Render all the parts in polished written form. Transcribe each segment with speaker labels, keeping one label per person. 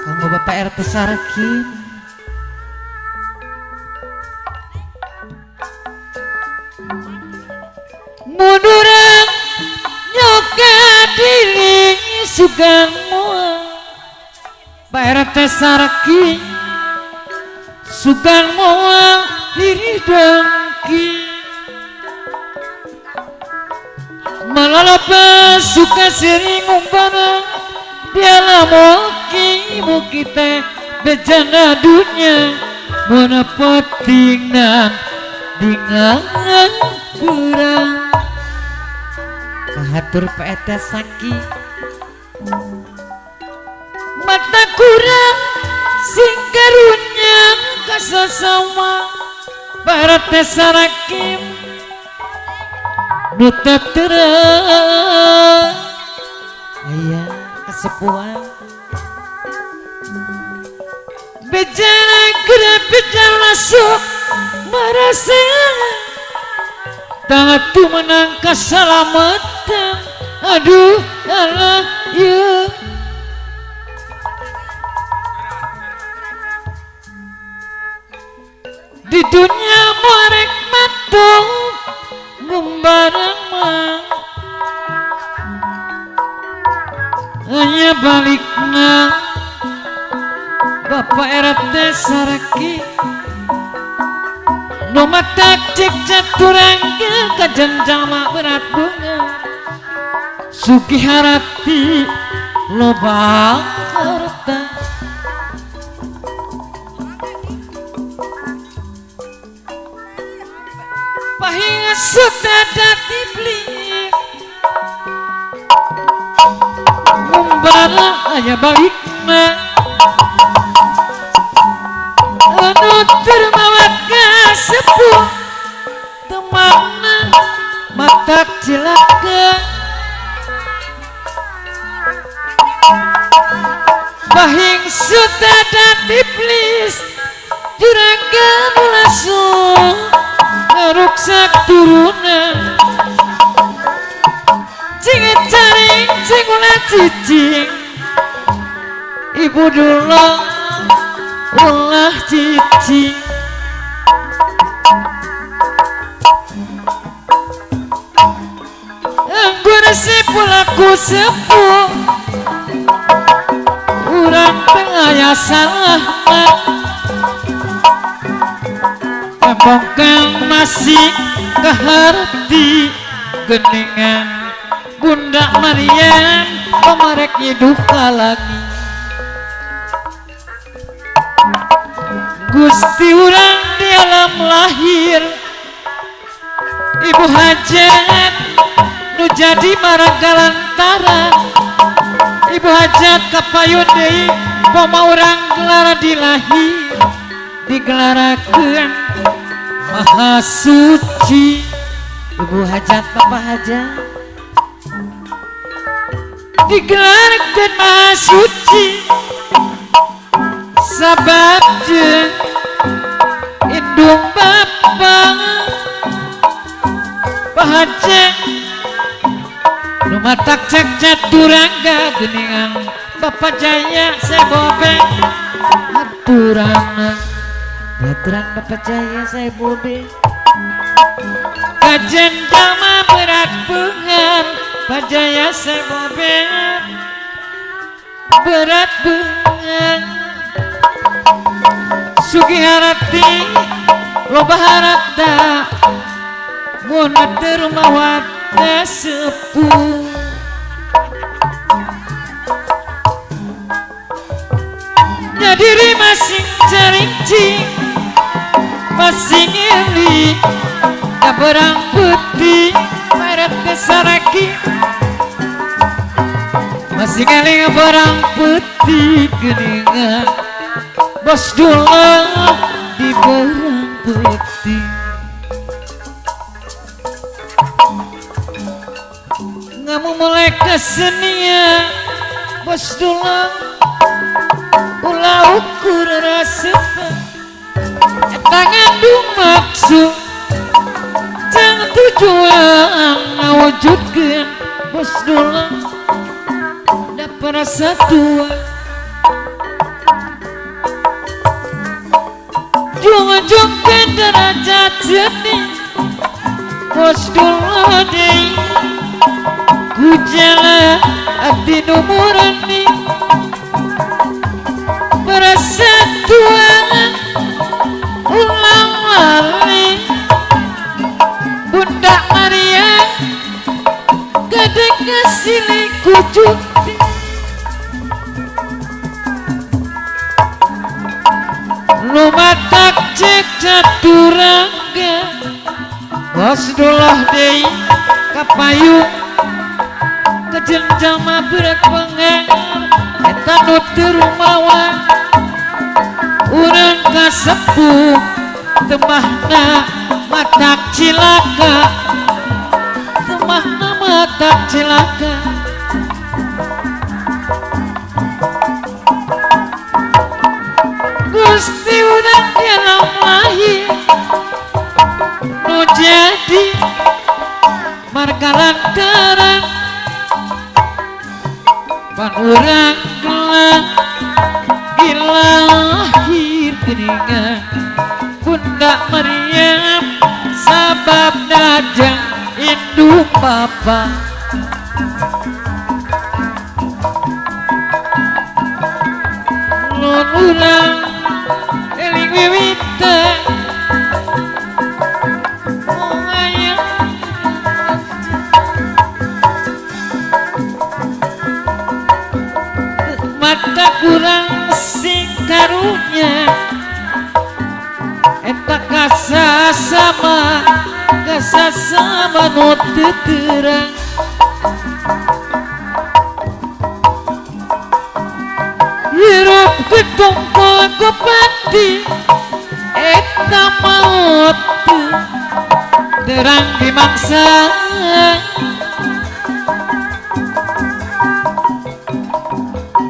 Speaker 1: Kanggo Bapak RT Sarkin munduran nyoka diri sugan moal Pak RT Sarkin sugan moal diri dengki malalapa suka sering umpana dialah muki teh bejana dunia mana petingnan dengan kurang kahatur Pak RT Saki mata kurang sing karunya kasasama Pak RT Sarakim nuta terang ayah kesepuan bejana gerak bejana masuk merasa tangan tu menang keselamatan aduh Allah ya di dunia morek matung ngembarang hanya balikna Bapak RT Saraki no mata cek caturangga kajenjama berat bunga sugi harati loba harta pahinga sudada dibeli ngumbara aya balikna anu termawat sepuh temana matak cilaka bahing sudada diblis juragan langsung ngeruksak turunan cingit caring cingula cicing ibu dulu ulah cicing anggur sepulaku sepuh urang tengah salah kembangkan masih keharti geningan Bunda Marian pemarek hidup lagi Gusti urang di alam lahir Ibu Hajat nu jadi maragalantaran Ibu Hajat kapayun deui poma urang gelara dilahir digelarakeun Maha Suci Ibu Hajat Bapak Hajat digelarkeun Maha Suci sabab jeung indung Bapak Hajat nu matak cek caturangga geningan Bapak Jaya saya bobe aturan aturan Bapak Jaya saya bobe kajen jama berat bengar Pak Jaya saya bobe berat bengar sugi harati loba harata muna termawat sepuh nyadiri masing carincing masing ngeli kaberang putih meret kesaraki masing ngeli kaberang putih geningan bos dulu di berang putih memulai kesenian bos dulang ulah ukur rasa tangan maksud jangan tujuan wujudkan bos dulang dapat rasa tua jungan-jungan derajat seni bos dulang deh ku jalan abdi numurani persatuan ulang wali Bunda Maria gadek ngasili kucukti lumatak cek caturangga wasdulah dei kapayung kejenjama berat pengengar eta nutur rumawan urang kasepuh temahna matak cilaka temahna matak cilaka Gusti urang dalam lahir nu jadi marga lantaran pan urang gelang gila lahir geningan Bunda Maryam sabab dajang induk papa nun urang eling wiwita mata kurang sing karunya eta kasasama nu teu terang hirup ketumpul ku pati eta maut terang dimangsa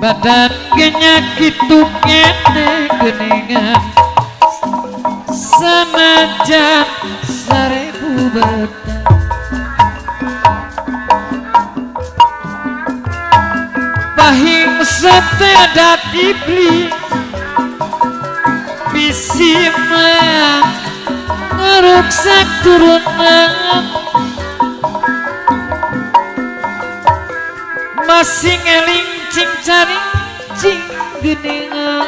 Speaker 1: badan genyakit ngene geningan sanajan seribu batang pahing setiada dibeli bisi meang ngeruksak turunan masing eling cing caring cing geningan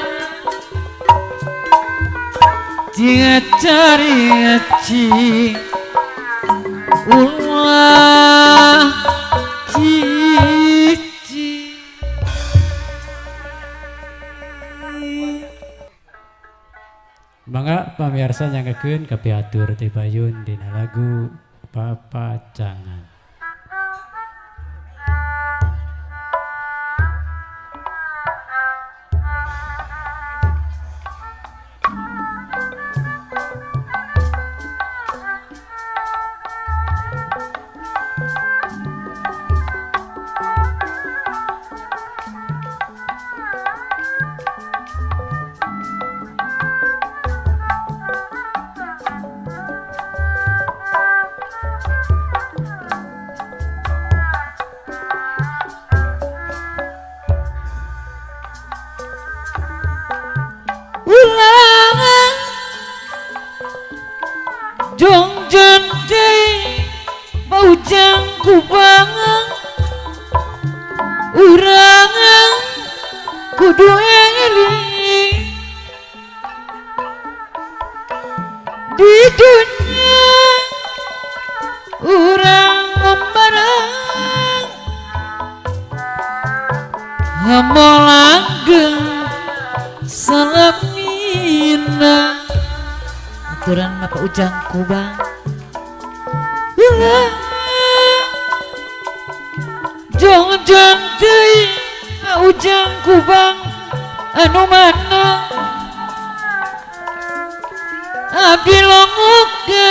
Speaker 1: cing cari cing ulah cici
Speaker 2: mangga pamirsa nyangekeun ka piatur ti Payun dina lagu Papacangan.
Speaker 1: Jong jantai baujang kubangang urangang kudu eling di dunia urang membarang hamolanggeng salamina aturan mapa ujang kubang jangan jantai ujang kubang anu mana abdi longoka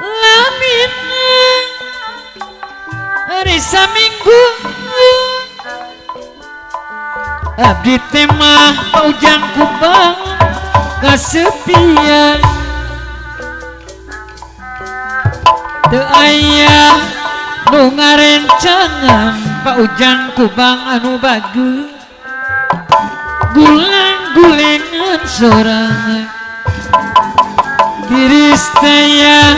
Speaker 1: lamin saminggu abdi tema ujang kubang kasepian teu aya nu ngarencangan Pak Ujang kubang anu bagus gulang-gulengan sorangan tiris taya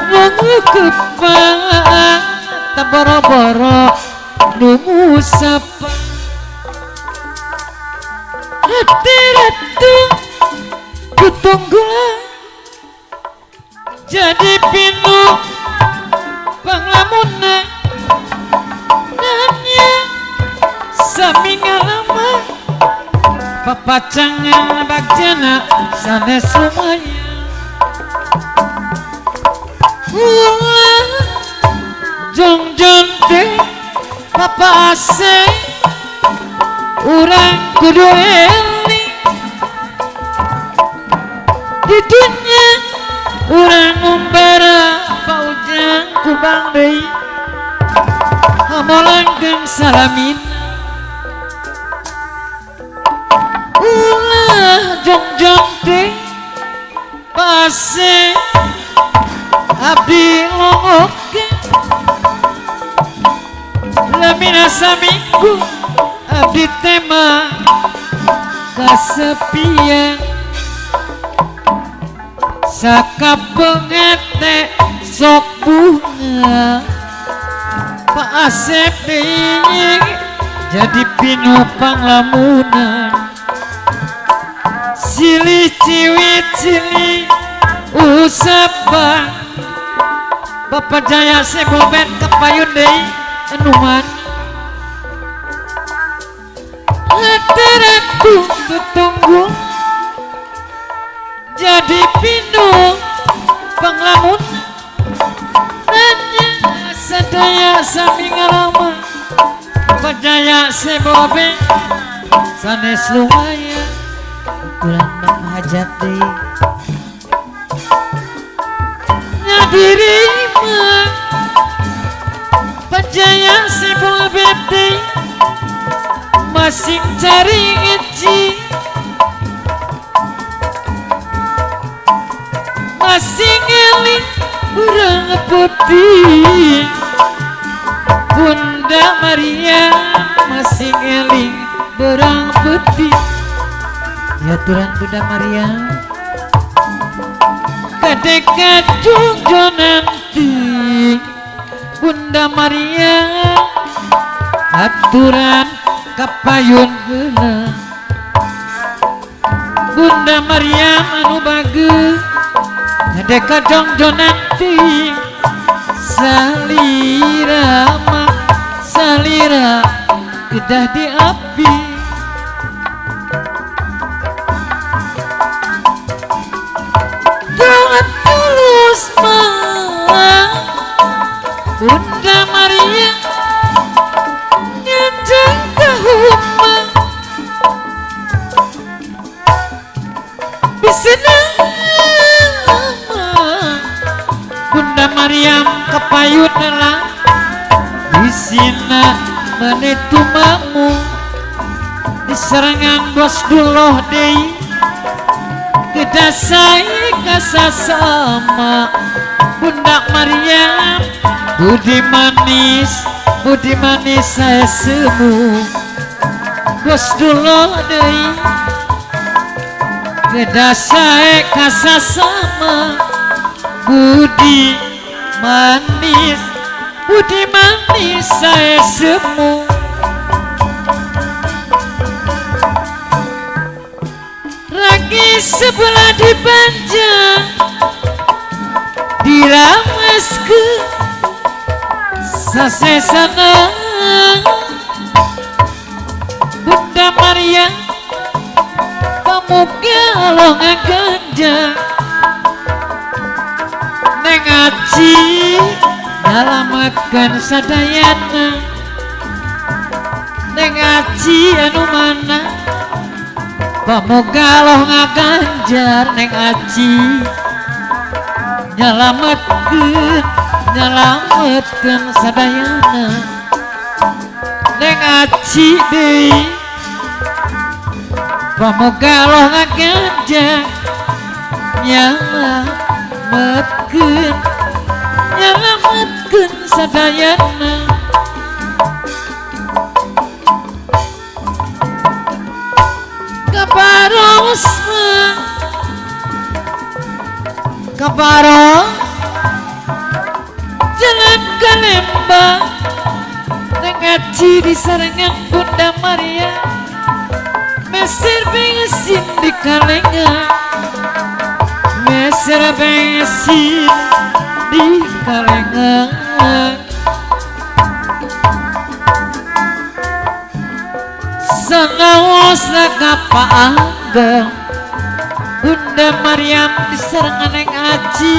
Speaker 1: mengukupang tak boro-boro nunggu sapa hati ratu kutunggulah jadi pinu panglamuna nanya sami ngalama papacangan bagjana sanes lumaya ulah jongjon teh papa ase urang kudu eling di dunia urang umbara Pak Ujang kubang deui hamolangkeun salamin ulah jongjong teh pase abdi longoke lamina saminggu abdi tema kasepian sakapengete sok bunga Pak Asep deui jadi pinu panglamunan silih ciwit silih usapa Bapak Jaya Seboben kepayun deui enuman hateraku tutunggu jadi pinu panglamun nanya sadaya sami ngalama Bapak Jaya Seboben sanes lumayan kurang menghajat deui nyabirima Pajaya Seboben deui masing cari ngeci masing eling urang putih Bunda Maria masing eling berang putih ya Tuhan Bunda Maria kadeka jungjo nanti Bunda Maria aturan kapayun heula Bunda Maria anu bagus kadeka jongjo nanti salira mah salira kedah di api jangan tulus mah Bunda Maria nyanjang kahuma bisa Bunda Maryam kepayun lah disina menetu mamu diserangan bos duloh deui kedasai kasasama Bunda Maryam budi manis saya semu bos duloh deui kedasai kasasama budi manis saya semu ragi sebelah dipanjang dirames ke sasesana Bunda Maria pamuga Allah ngaganjang nengaci nyalamakan sadayana nengaci anu mana pamuga Allah ngaganjar nengaci nyalamakan nyelametkeun sadayana neng aci deui pamoga Allah ngagajak nyelametkeun sadayana kabarong jalan kalemba ngaji di sarangan Bunda Maria meser bensin di kalengan meser bensin di kalengan sangawas kapaanggang Bunda Maryam di sarangan ngaji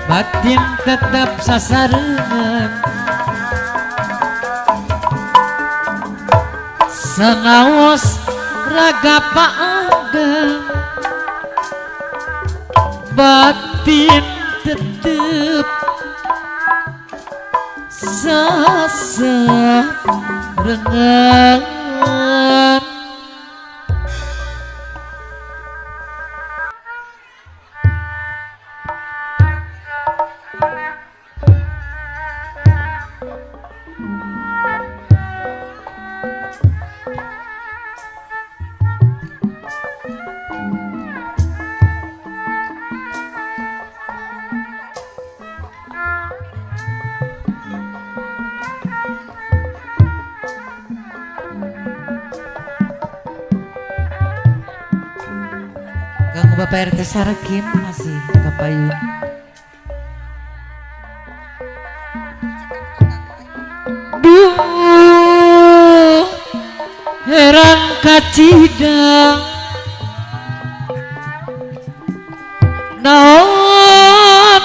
Speaker 1: batin tetap sasarengan sangawas raga paanggang batin tetap sasarengan. Kang Bapak RT Sarakim masih kapayun. Duh, heran kacidang naon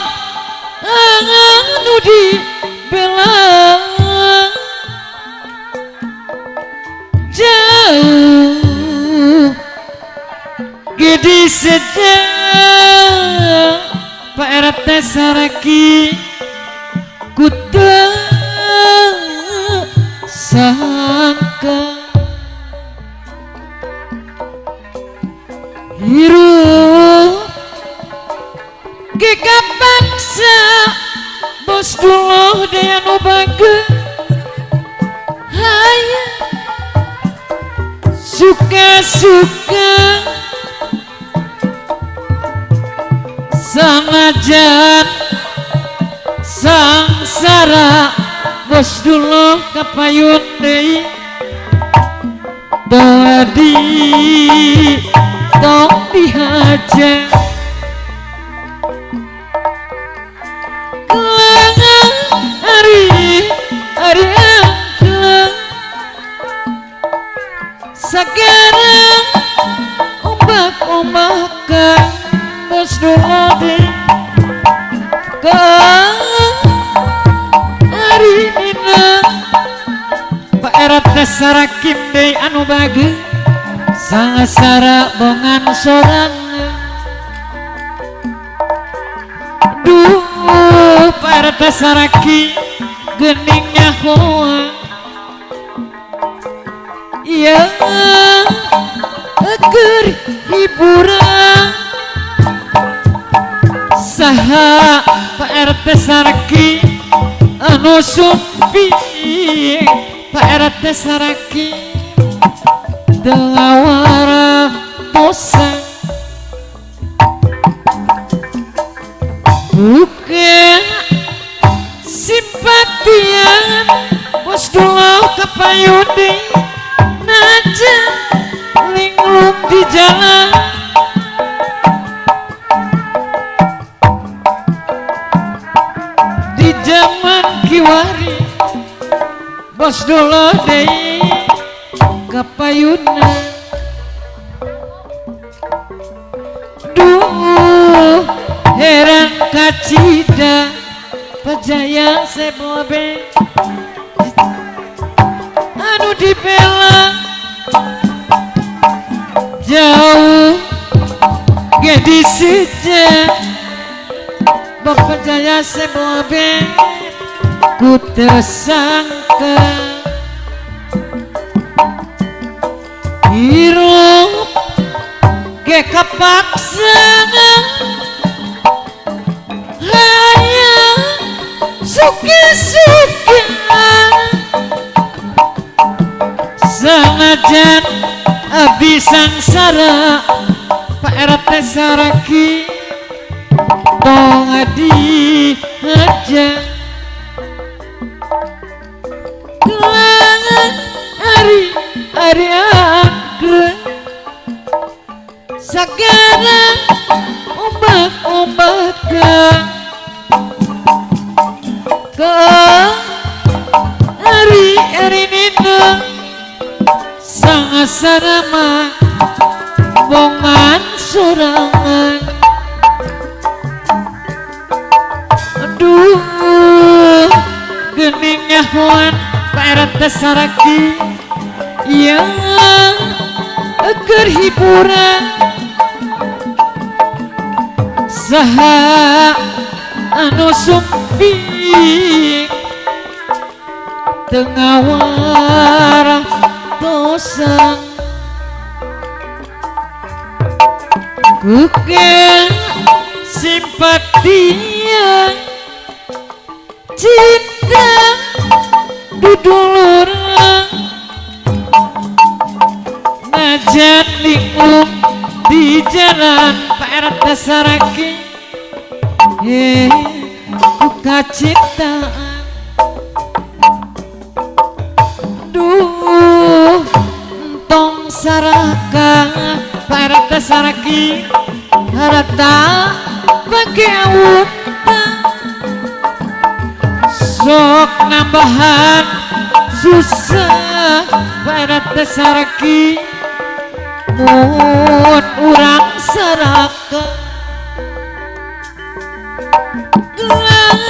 Speaker 1: anu dibelang jauh gede sedang Pak RT Saraki kuda sangka hirup geka paksa bos dulu daya nu bagus hanya suka-suka sanajan sangsara bos dulu kapayun deui badi tong dihaja kelangan hari kelang sekarang ombak-ombakan bos dulu deui hari nina Pak RT Sarakim deui anu bageus sangasara bongan sorang duh Pak RT Saraki geningnya hoa iya agar hiburan saha Pak RT Saraki anu sumpi Pak RT Saraki delawara posa bukan simpatian bos dulu kapayudi najan linglung di jalan di zaman kiwari bos dulu deui kapayuna duh heran kacida pajaya sebobe anu dibela jauh gede sejak percaya sebobe ku tersangka hirup ke kapaksa hanya suki-suki sanajan abdi sangsara Pak RT Saraki tong adi aja kelangan hari angkleng sagana ombak-ombakan ke hari nina sangasarama bongan sorangan aduh gening nyahuan Pak RT Saraki yang agar hiburan saha anu sumping tengah warah dosa kuken simpatia cinta dudulurang najan linglung di jalan Pak RT Saraki buka cintaan duh tong saraka Pak RT Saraki harata pakai awut sok nambahan susah Pak RT Saraki mun urang saraka gelang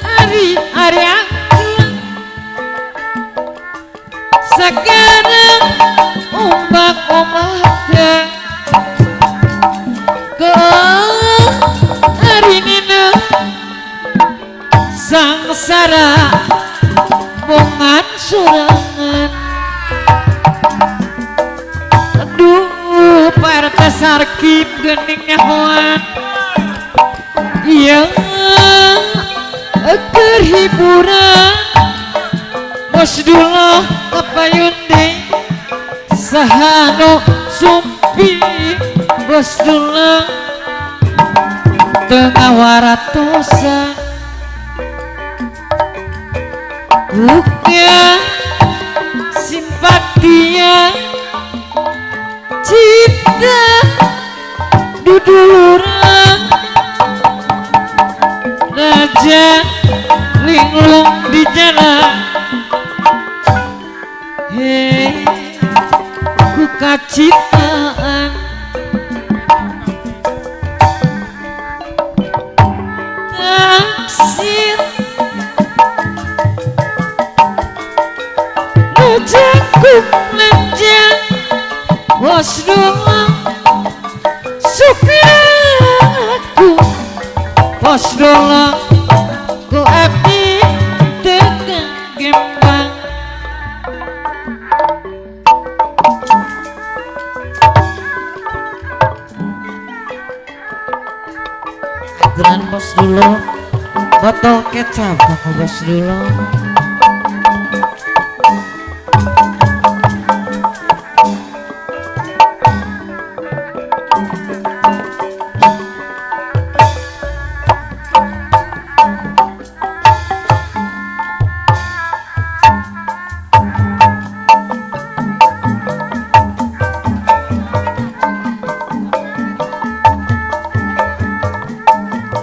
Speaker 1: hari angkleng sekarang ombak-ombaknya ke hari nina sangsara bongan sorangan aduh Pak RT Saraki gening nyahoan yang agar hiburan bos dulu kapayun deh sahano sumpi bos dulu tengah waratosa bukan simpatia cinta dudulurang najan linglung di jalan ku kacitaan taksir lejengku lejeng bos doang supiraku bos doang ku abdi tegang gembang aturan bos dulu botol kecap aku bos dulu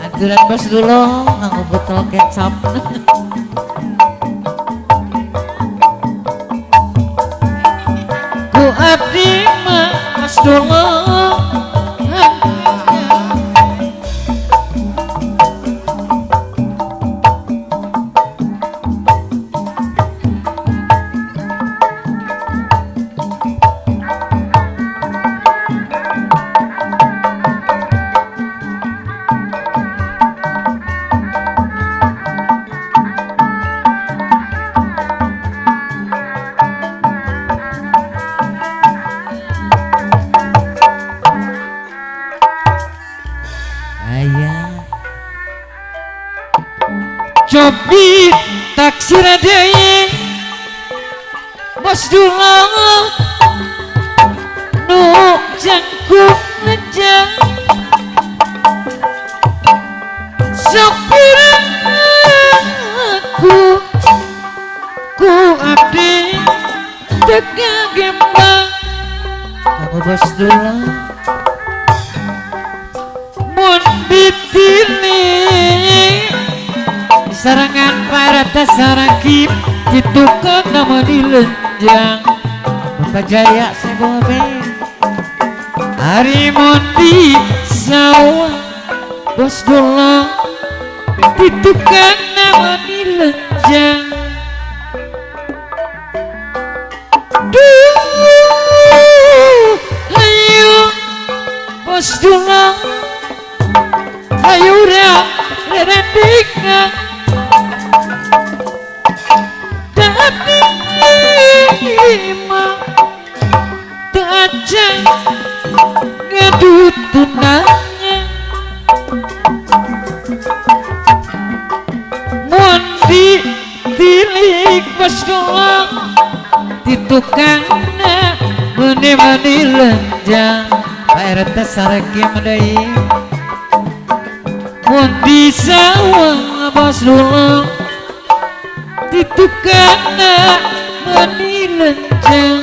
Speaker 1: aturan bos dulu nganggo botol kecap ku abdi mah bos dulu cobi taksir deui bos dulong nu jangkung lejang sopir aku ku abdi teka gembang kamu bos dulong mun dipilih sarangan para tasarakim ditukang nama dilenjang Mata Jaya Sebobe Hari Mondi Sawah Bos Dulong ditukang nama dilenjang Duh ayo Bos Dulong ayo dah redendingan tapi mah tak aja ngedut tunanya mondi tilik bos dulong ditukangna meni-meni lenjang RT Sarakim deui mondi sawah bos dulong ditukangna meni lenjang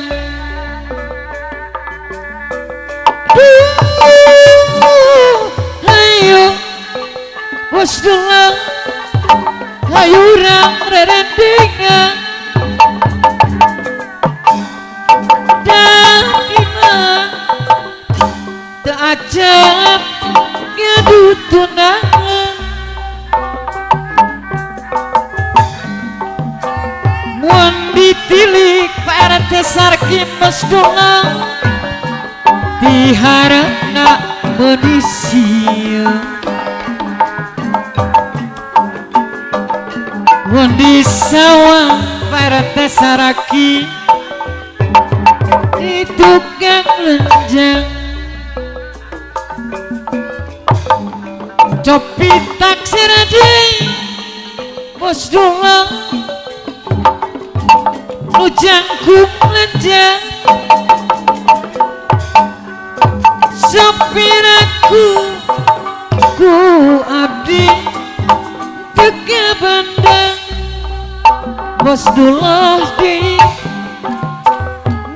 Speaker 1: ayo bos dulong ayo urang redendingan dan imah teu ajab ngedut tunangan mun ditilik para Sarakim bos dulong diharapna menisia mun di sawah para Sarakim ditukang lenjang copi taksir deui bos dulong nu jangkung lenjang sopir aku ku abdi teka bandang bos dulong deui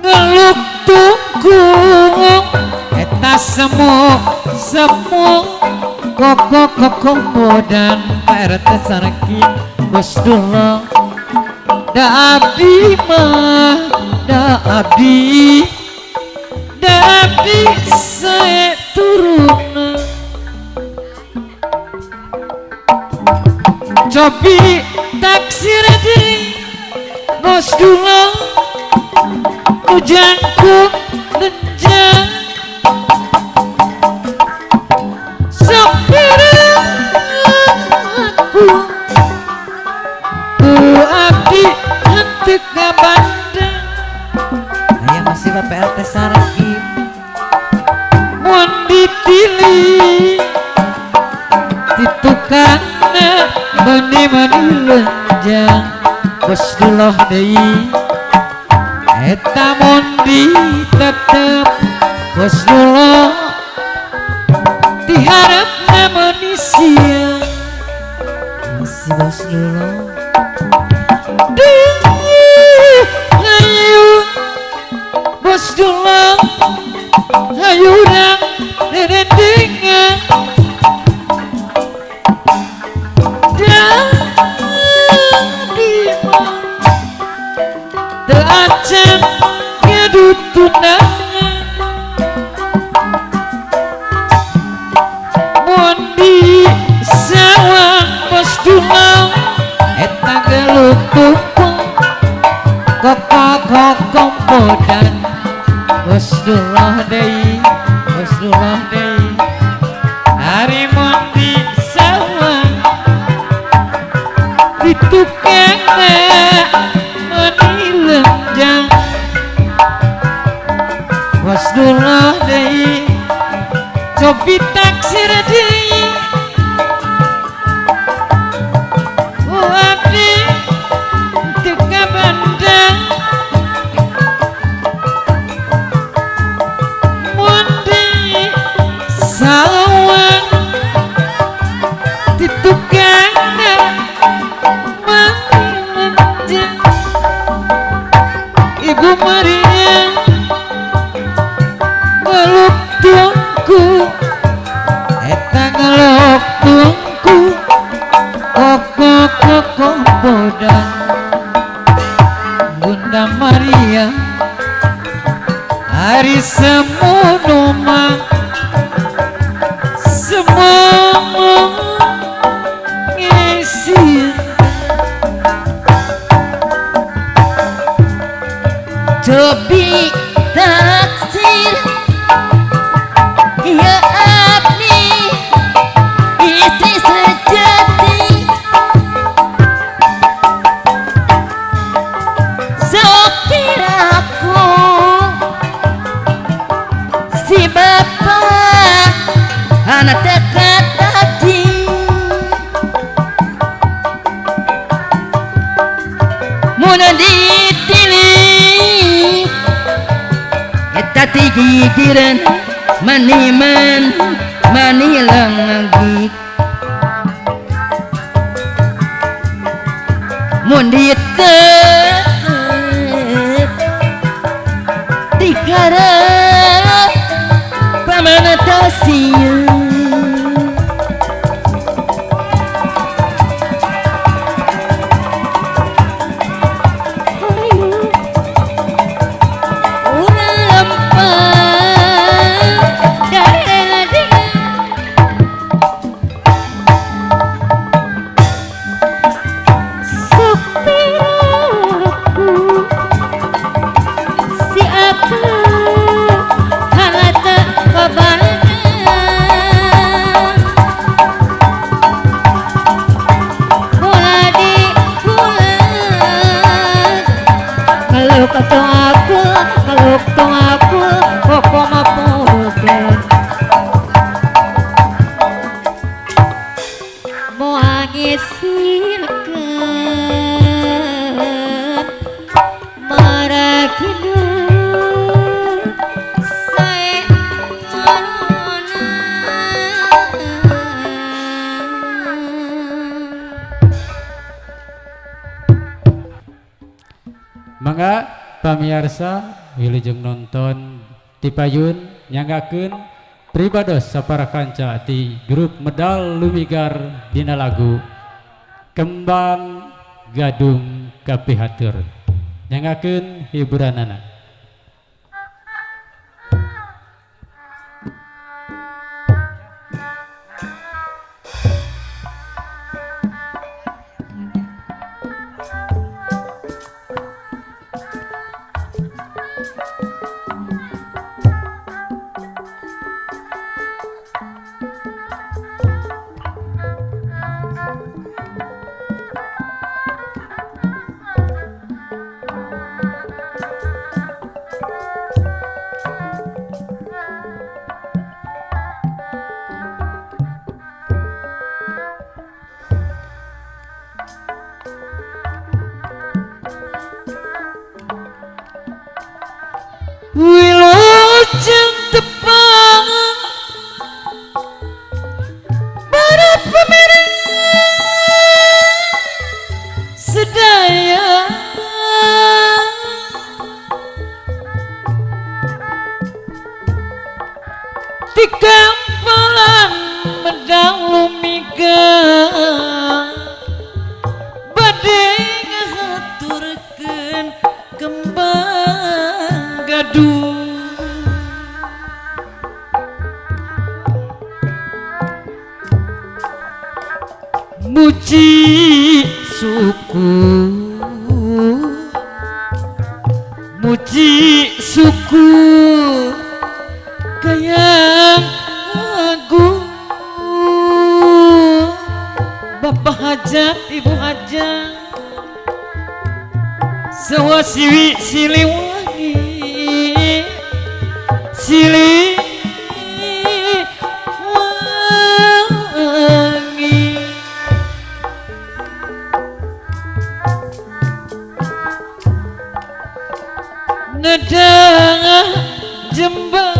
Speaker 1: ngeluk tunggung eta semu koko dan RT Sarakim bos dulong da abdi mah da abdi saya turun cobi taksir deui bos dulong nu jangkung lenjang sopir aku ku abdi henteu ka bandang aya masih Bapak RT Sarakim mun dipilih ditukangna meni-meni lenjang bos dulong deui eta mondi tetep bos dulong diharapna menisia masih bos dulong ayo bos dulong ayo urang redendingan dan dimah teu acan ngedut tunangan mun di sawah bos dulong eta gelut tungkung koko podan bos dulong deui hari mun di sawah ditukangna meni lenjang bos dulong deui cobi taksir deui dan Bunda Maria hari semono semua mengisi
Speaker 3: Tobi taksir ya abdi istri sejati sopir aku si bapak anak dekat tadi muna ditilik eta gigiran maniman manilang lagi mun ditet diharap pamanatasinya kalau tong aku koko mapurukan mau angisirkan marakina saya
Speaker 2: mangga pamirsa wilujeng nonton ti payun nyanggakeun pribados sapara kanca ti grup medal lumigar dina lagu Kembang Gadung Kapihatur nyanggakeun hiburanana.
Speaker 1: Wilujeng tepang para pemirsa sedaya di kampalan medang lumigar badhe ngaturkeun kembang gadung muji suku kayang agung bapak hajat ibu hajat sawa siwi siliwangi siliwangi nedang jembang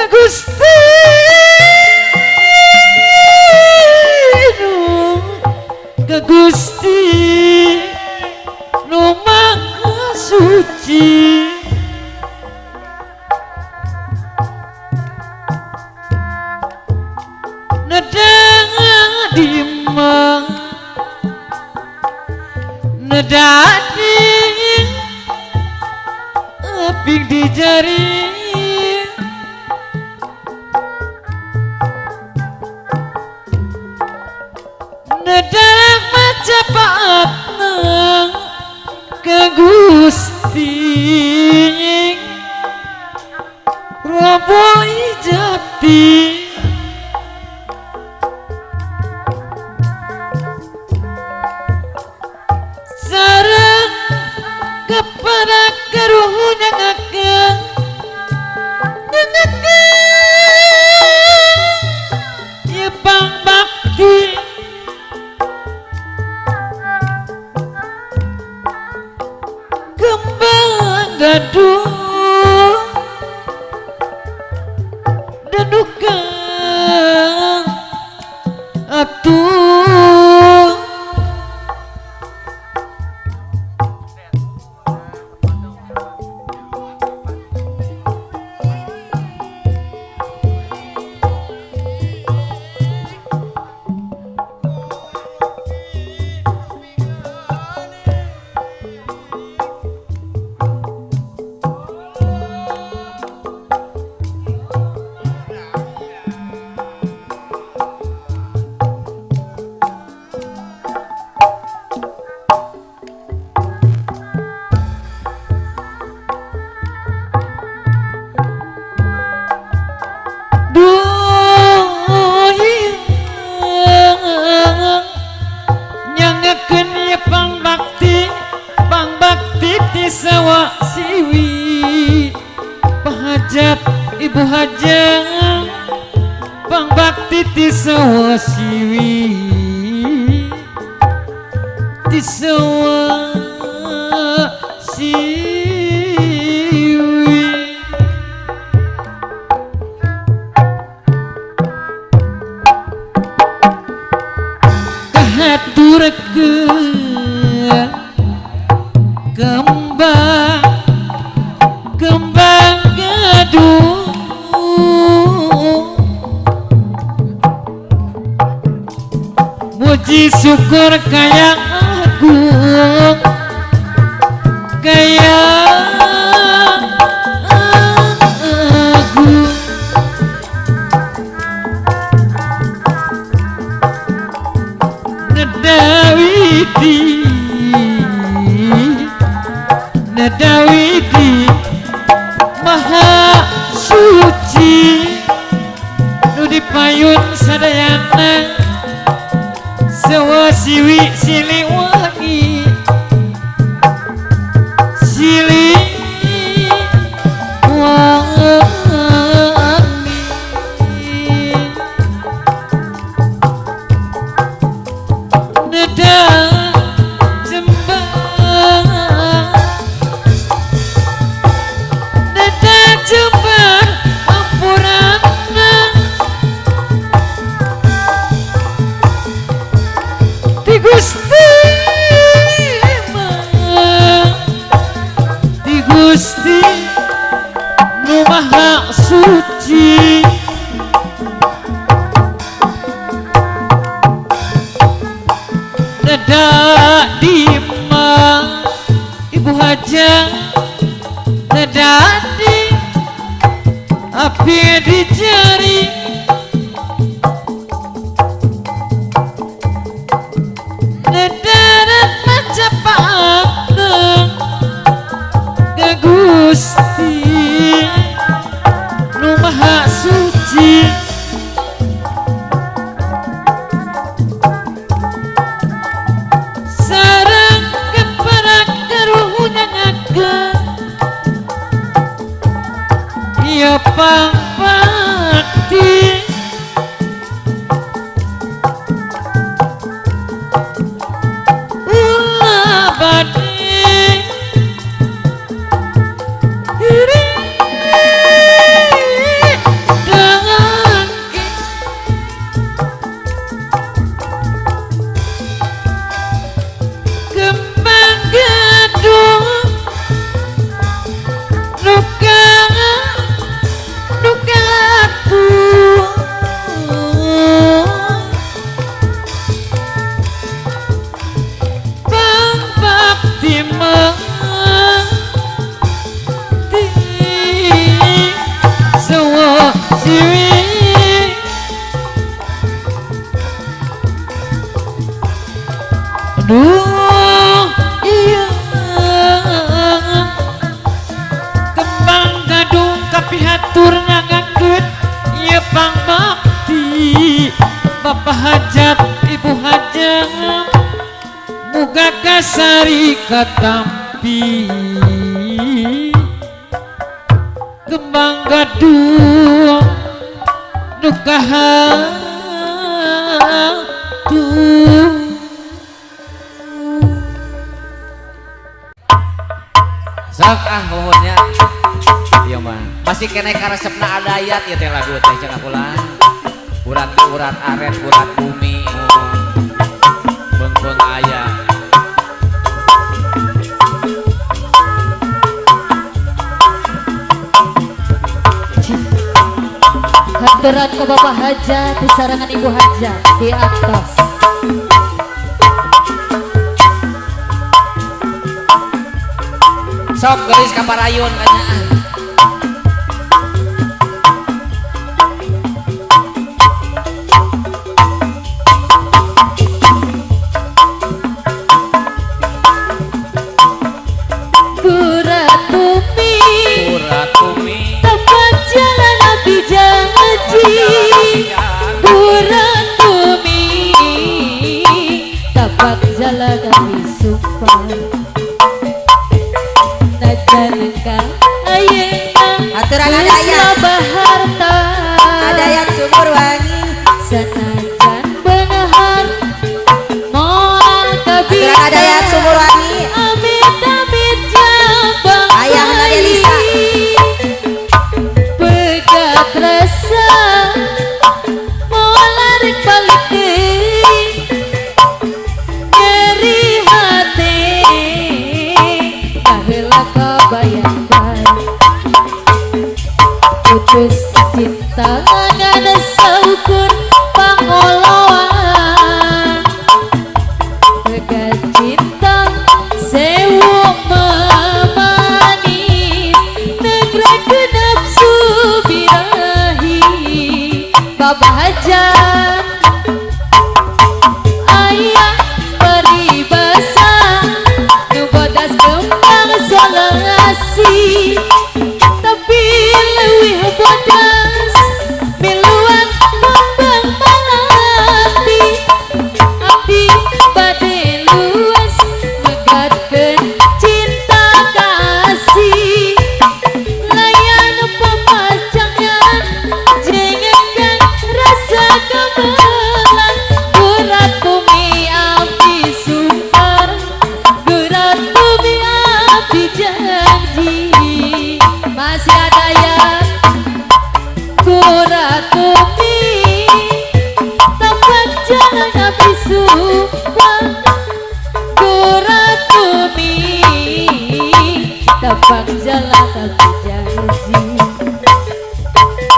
Speaker 1: Gusti Gusti nedani aping di jari nedak macapat nang ke Gusti Robo Jati sareng kepada keruhnya ngakeng ya pang bakti kembang gaduh dedukang atuh nyangakeun ieu pangbakti ti sawa siwi pahajat ibu hajang pangbakti ti sawa siwi ti sawa siwi kahaturkeun kembang gaduh muji syukur kaya agung kaya agung Nedawidi maha suci nu dipayun sadayana sawa siwi siliwangi siliwangi nedak jembar ampurana di Gusti di Gusti nu maha suci nedak dimang ibu hajang nedak api di jari nedarat macapat ke Gusti katampi kembang gaduh nukahaduh.
Speaker 4: Sok nuhunnya iya mah masih kena karesepna ada ayat ya teh lagu teh cenah ulang urat-urat aren urat bumi beung-beung aya
Speaker 3: Haturan ke Bapak Haja di sarangan Ibu Haja di atas.
Speaker 4: sok geus kaparayun kanyaan
Speaker 3: Burat bumi
Speaker 4: urat bumi
Speaker 3: tempat jalan api janji. Burat bumi tempat jalan api sumpah. Najankan ayeuna
Speaker 5: Aturan ada ayat.
Speaker 3: harta
Speaker 5: Ada yang sumur wangi.
Speaker 3: sanajan benahar moal kabita.
Speaker 5: Aturan ada yang sumur wangi.
Speaker 3: Amit-amit jabang
Speaker 5: Ayahna Delisa.
Speaker 3: pegat rasa moal larik balik deui. Nyeri hati kaheula kabayangkan putus cinta ngana saukur pangoloan. Pegat cinta sewu memanis negeri nafsu birahi. Bapak Hajat ayah peribasa nu bodas kembang solasi tapi leuwih bodas miluan kembang malati. Abdi bade luas megatkeun cinta kasih layan pemacangan jengekan rasa kemelan. Gurat bumi api sumpar gurat bumi api janji. Masih ada yang gurat bumi tempat jalan api sumpah. Gurat bumi tempat jalan api janji.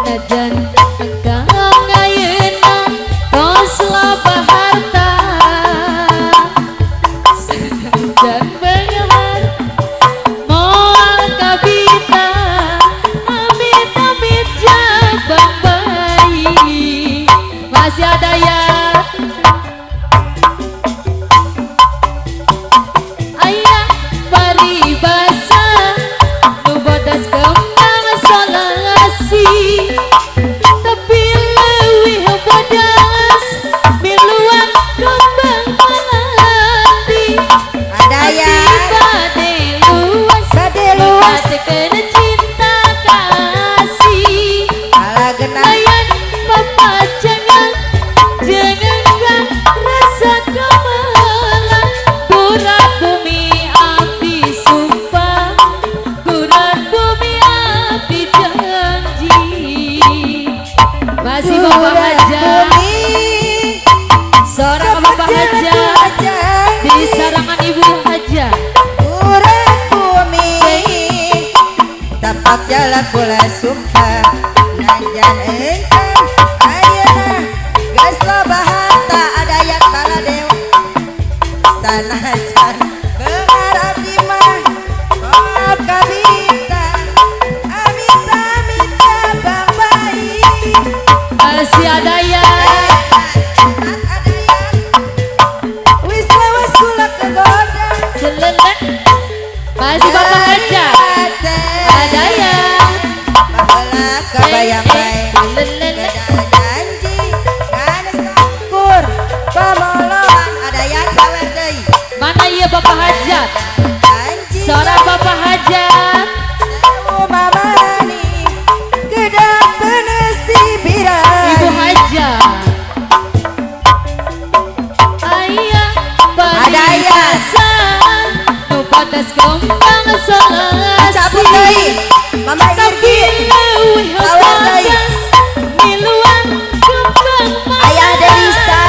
Speaker 3: Najan engkau ngayeuna tos loba harta sanajan benghar moal kabita. Amit-amit jabang bayi. Masih ada yang ayah paribasa nu bodas kembang solasi tapi leuwih bodas miluan kembang melati.
Speaker 5: Ada yang
Speaker 3: Bade luas
Speaker 5: Bade luas.
Speaker 3: megatkeun cinta kasih
Speaker 5: Ala genah.
Speaker 3: layan papacangan jenengan rasa kemelan. Gurat bumi api sumpah gurat bumi api janji. Masih Bapak Haja seorang Bapak Haja di sarangan Ibu Haja.
Speaker 5: Urat bumi tapak jalan pula sumpah. Najan engkau ayeuna geus loba harta ada yang bala dewa. Sanajan beungar abdi mah moal kabita. Amit-amit jabang bayi.
Speaker 3: Masih ada yang
Speaker 5: Ada yang wis lewas kula kegoda.
Speaker 3: celelek. Masih Bapak Haja ada yang
Speaker 5: Baheula kabayang bae.
Speaker 3: celelek.
Speaker 5: Janji nganes sakur pamoloan ada yang sawer deui.
Speaker 3: Mana iya Bapak Hajat? kandas kembang selasi
Speaker 5: cabut deui Mama Irgi
Speaker 3: leuwih
Speaker 5: Lawan deui.
Speaker 3: kandas miluan kembang
Speaker 5: Ayah Delisa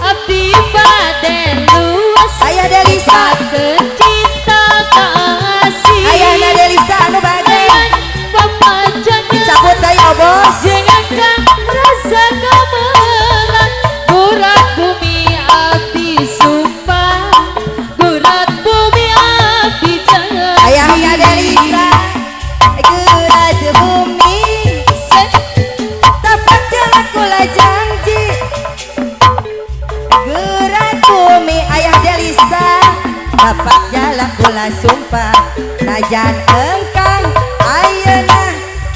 Speaker 3: abdi bade luas
Speaker 5: Ayah Delisa
Speaker 3: cinta kasih
Speaker 5: Ayahna Delisa anu bage
Speaker 3: pamajangan
Speaker 5: cabut deui oh bos
Speaker 3: jengakan rasa gamelan gurat bumi abdi sumpah gurat bumi abdi jangan
Speaker 5: Ayahna Delisa geura teu bumi tapak jalan kula janji geura bumi Ayah Delisa tapak jalan kula sumpah najan engkang ayeuna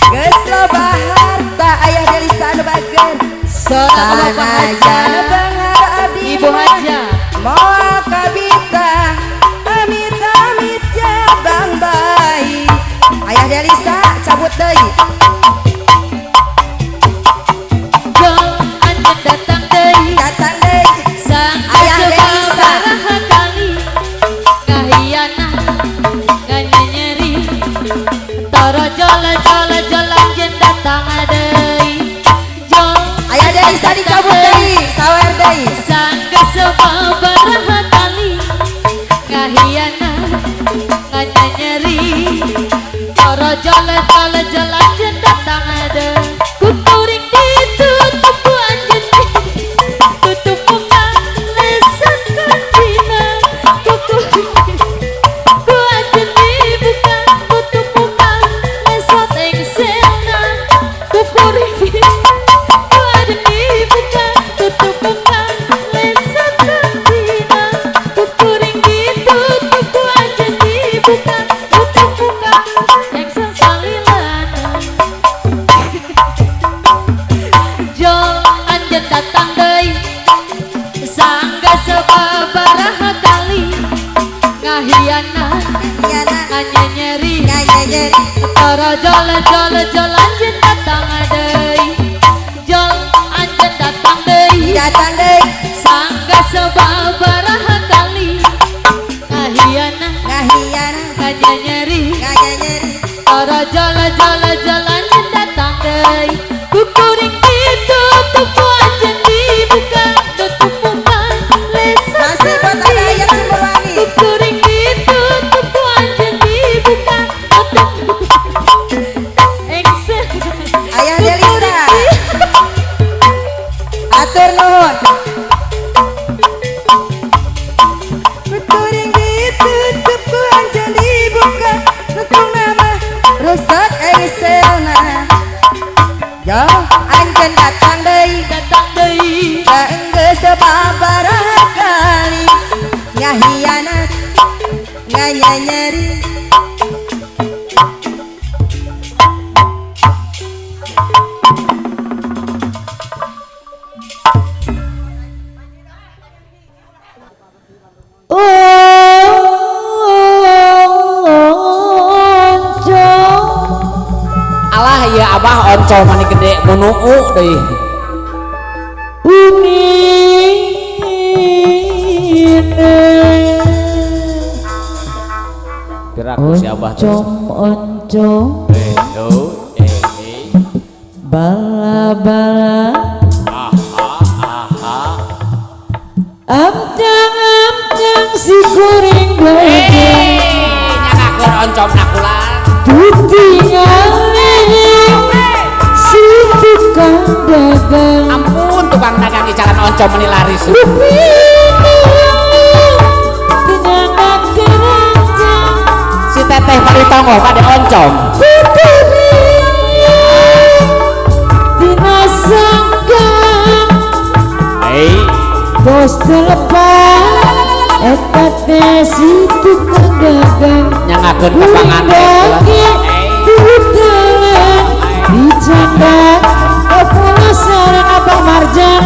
Speaker 5: geus loba harta Ayah Delisa anu bageun
Speaker 3: Saudara Bapak Haja
Speaker 5: sanajan benghar abdi
Speaker 3: Ibu Haja
Speaker 5: moal kabita amit amit jabang bayi Ayah Delisa cabut deui
Speaker 3: Jol anjen datang deui
Speaker 5: datang deui
Speaker 3: sang
Speaker 5: Ayah Delisa.
Speaker 3: sabaraha kali kahiana nganyeri toro jol anjen datang deui jol
Speaker 5: Ayah Delisa dicabut deui sawer deui
Speaker 3: sang sabaraha kali kahiana nganyeri toro jol anjen datang deui kukuring ditutup anjen tutup muka lesan kantina kukuring ku anjen dibuka tutup muka lesot engsena kukuring ku anjen dibuka tutup muka lesan kantina kukuring ditutup ku anjen dibuka tutup muka engsel salilana Jol anjen datang deui sangga sababaraha kali ngahianat
Speaker 5: nyana
Speaker 3: nganyeri
Speaker 5: nyanyeri
Speaker 3: toro jol anjen datang deui jol anjen datang deui
Speaker 5: datang deui
Speaker 3: sangga sababaraha kali ngahianat
Speaker 5: ngahiana
Speaker 3: nganyeri
Speaker 5: nganyeri
Speaker 3: toro jol anjen datang deui kukuring ditutup anjen dibuka tutup muka lesan
Speaker 5: masih buat ada ayat Sumberwangi
Speaker 3: kukuring ditutup anjen dibuka tutup engsel
Speaker 5: Ayah Delisa atur nuhun kukuring ditutup ku anjen dibuka nutung nama rusak engselna yo anjen datang deui
Speaker 3: datang deui
Speaker 5: geus sababaraha kali ngahianat nganyeri
Speaker 4: Alah ya abah oncom mani gede munuu deui piraku si abah teh
Speaker 3: oncom bala-bala amcang si kuring bege
Speaker 4: nyanggakeun oncom nakulan
Speaker 3: ditinggali si tukang dagang
Speaker 4: ampun tukang dagang icaran oncom meni laris si teteh paritongo pada oncom
Speaker 3: dina sanggang bos telepon eta teh si tukang dagang
Speaker 4: nyanggakeun kepanganan
Speaker 3: Tutelan dicandak Kepala sarang Abang Marjan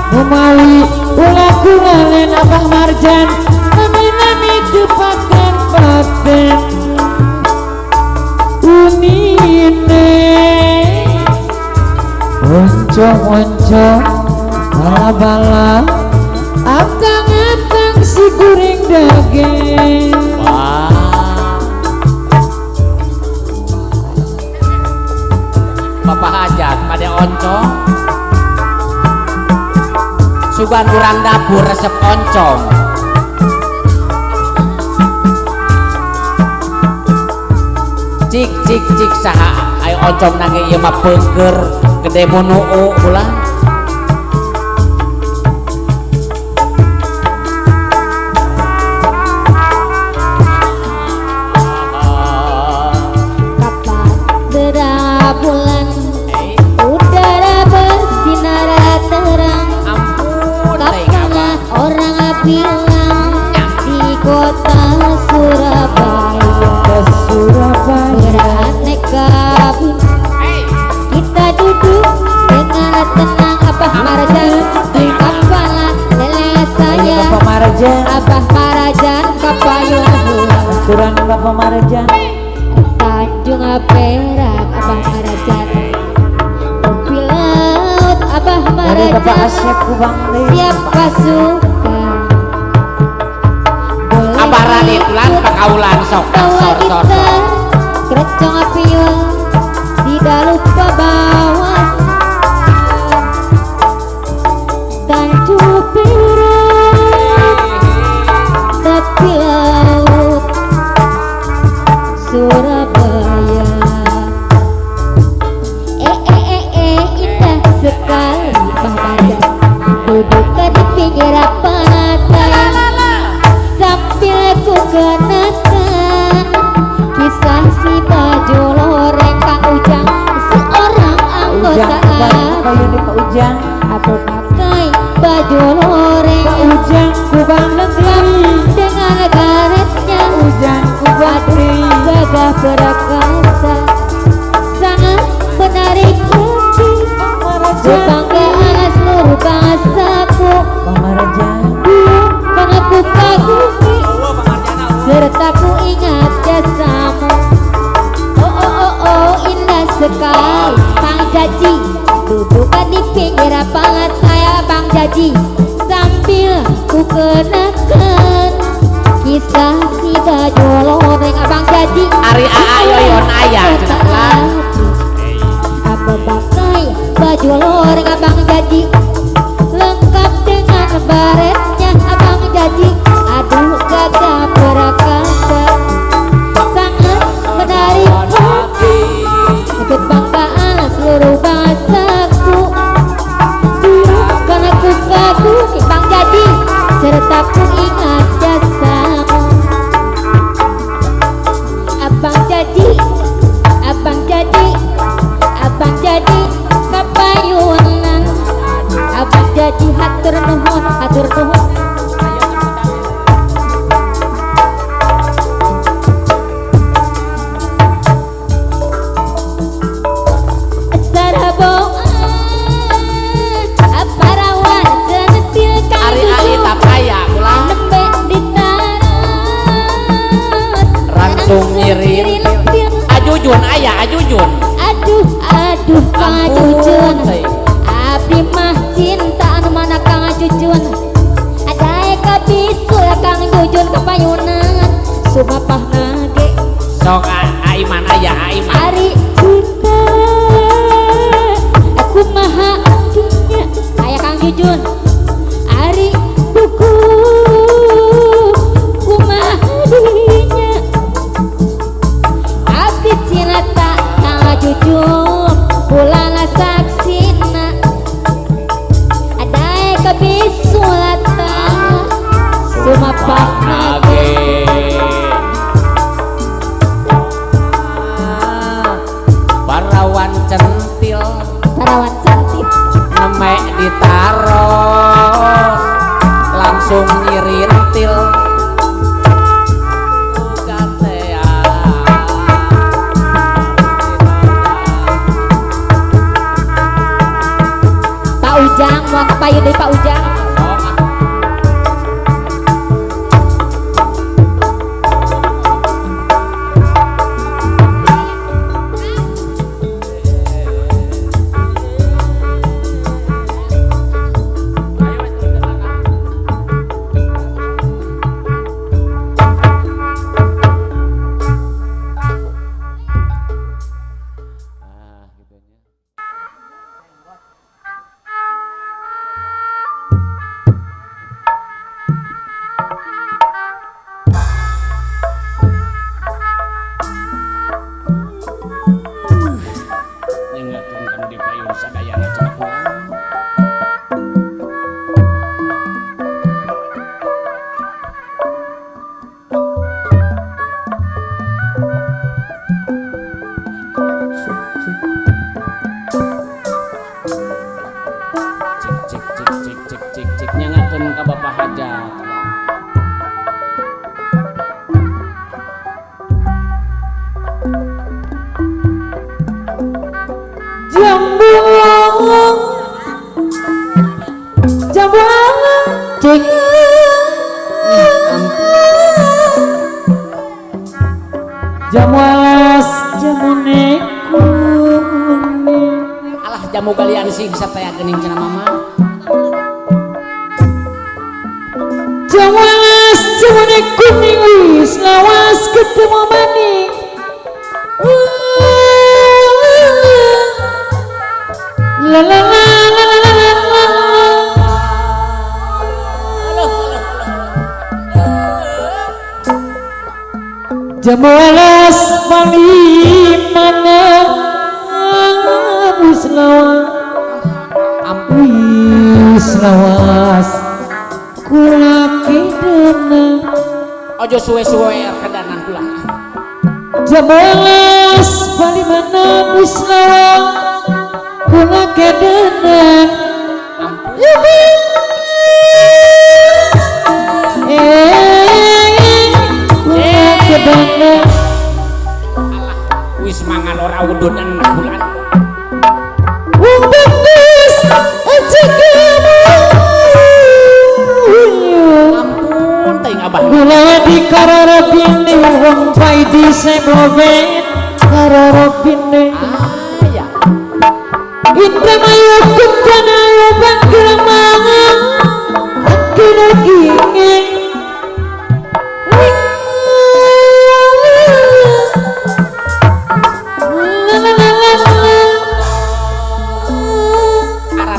Speaker 3: Memawi ulaku ngalen Abang Marjan Nami-nami depakan paten Unine Oncom-oncom Bala-bala Atang-atang si goreng daging
Speaker 4: sugan urang dapur resep oncom. Cik cik cik saha ayo oncom nage ieu mah peungkeur gede monoo ulah.
Speaker 3: Bulan udara bersinar terang, kapalah orang bilang di kota Surabaya beraneka bintang kita duduk dengan tenang. Abah Marjan di kepala lele saya, Abah Marjan kapayun
Speaker 1: Aturan Bapak Marjan
Speaker 3: Tanjung Perak Abah Marjan, kopi laut Abah
Speaker 1: dari Bapak
Speaker 3: Marjan.
Speaker 1: Asyik Kubang
Speaker 3: Siapa suka boleh
Speaker 4: Abah Radit lan pakaulan sok
Speaker 3: bawa
Speaker 4: sor sor
Speaker 3: gitar kerecong apiul, tidak lupa bawa Tanjung Perak tepi laut Surabaya. Indah sekali Bang Marjan duduk di pinggir pantai sambil ku kenakan kisah si baju loreng Kang Ujang, seorang anggota
Speaker 1: kayu di Pak Ujang
Speaker 3: aku pakai baju loreng
Speaker 1: Pak Ujang Kubang negeri
Speaker 3: dengan garetnya
Speaker 1: Ujang Kubang negeri
Speaker 3: gagah perkasa sangat menarik hati, kebanggaan seluruh bangsaku.
Speaker 1: Bang Marjan
Speaker 3: Karena ku kagumi serta ku ingat jasamu. Oh indah sekali Bang Jaji duduk di pinggir pangat saya Bang Jaji sambil ku kenakan kisah si baju loreng Abang Jaji.
Speaker 4: Ari ayoyon aya
Speaker 3: Apa pakai baju loreng Abang Jaji lengkap dengan baretnya Abang Jaji. Aduh gagah perkasa sangat menarik hati, kebanggaan seluruh bangsaku. Karena ku kagumi Bang Jaji serta ku ingat jasamu. Abang Jaji, Abang Jaji, Abang Jaji kapayunan, Abang Jaji hatur nuhun, hatur nuhun. Saraboan aparawan senetil Kang
Speaker 4: Ari
Speaker 3: Jujun
Speaker 4: tapaya ulah
Speaker 3: nembe ditarat
Speaker 4: langsung nyirin ajujun aya ajujun.
Speaker 3: Aduh Kang Jujun, abdi mah cinta anu mana Kang Jujun. Ada eka bisul Kang Jujun kepayunan sumapah nage
Speaker 4: Sok aiman aya aiman.
Speaker 3: ari kita aku maha dinya aya Kang Jujun ari buku kumaha dinya abdi cinta Kang Jujun pulana saksina ada eka bisulata sumapah nage
Speaker 4: Parawan centil
Speaker 3: Tarawan cantik
Speaker 4: nemek ditaro langsung nyirintil
Speaker 3: Pak Ujang mau kepayu dari Pak Ujang.
Speaker 1: jamu alas jamu kuning
Speaker 6: alah jamu galian sih bisa taya gening cenah mama
Speaker 1: jamu alas jamu kuning wis lawas ketemu maning la la la la la la la jamu alas paling mana wis lawas kula kidana
Speaker 6: ojo suwe-suwe kedanan kula
Speaker 1: jamu alas paling mana wis lawas kula kidana
Speaker 6: wis mangan ora udun enak bulan
Speaker 1: wong bendis aja kamu
Speaker 6: ampun teuing abah
Speaker 1: kula di kararabine wong paidi sebobet kararabine
Speaker 6: ya
Speaker 1: indah mayu kutana lubang geremangan akhirnya ingin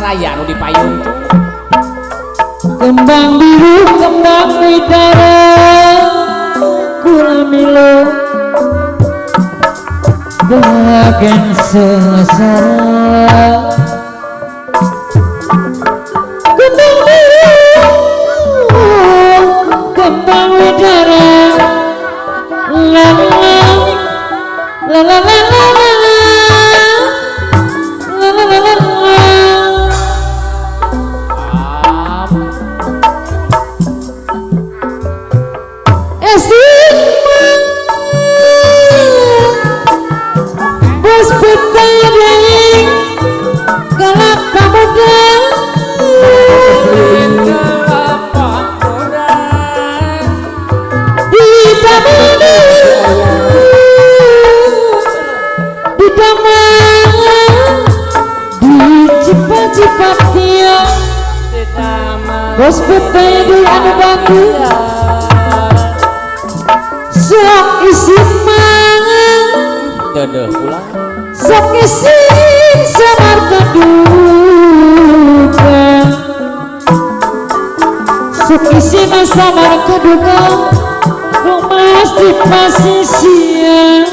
Speaker 6: raya nu dipayung
Speaker 1: kembang biru kembang widara kula milo bagian sengsara kembang biru kembang widara la la la la la bos betai di anu batu sok isi mangan
Speaker 6: dedeh pulang
Speaker 1: sok isi samar keduga sok isi samar keduga rumas di pasisian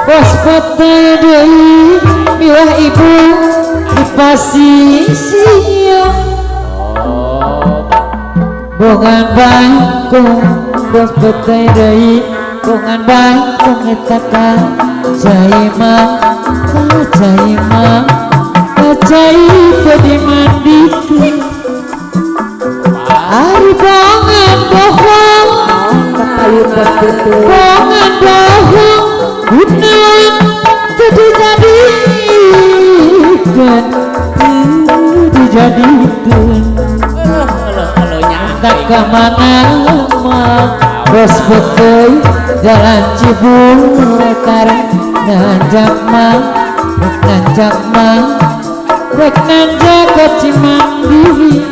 Speaker 1: bos betai di milah ibu di pasisian bungan bangkung bos betai deui bungan bangkung eta kacaima tadi mandikeun ari bungan bohong bungan bohong gunawan dijadikeun tak kemana mah bos betul jalan Cibubur karek nanjak mah rek nanjak ke Cimandiri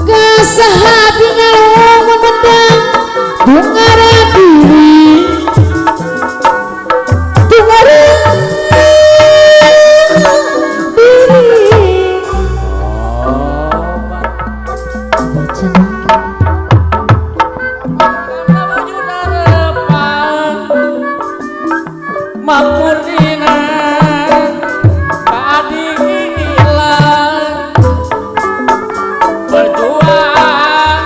Speaker 1: kasahadinya wong memendang dungara diri
Speaker 6: berjuang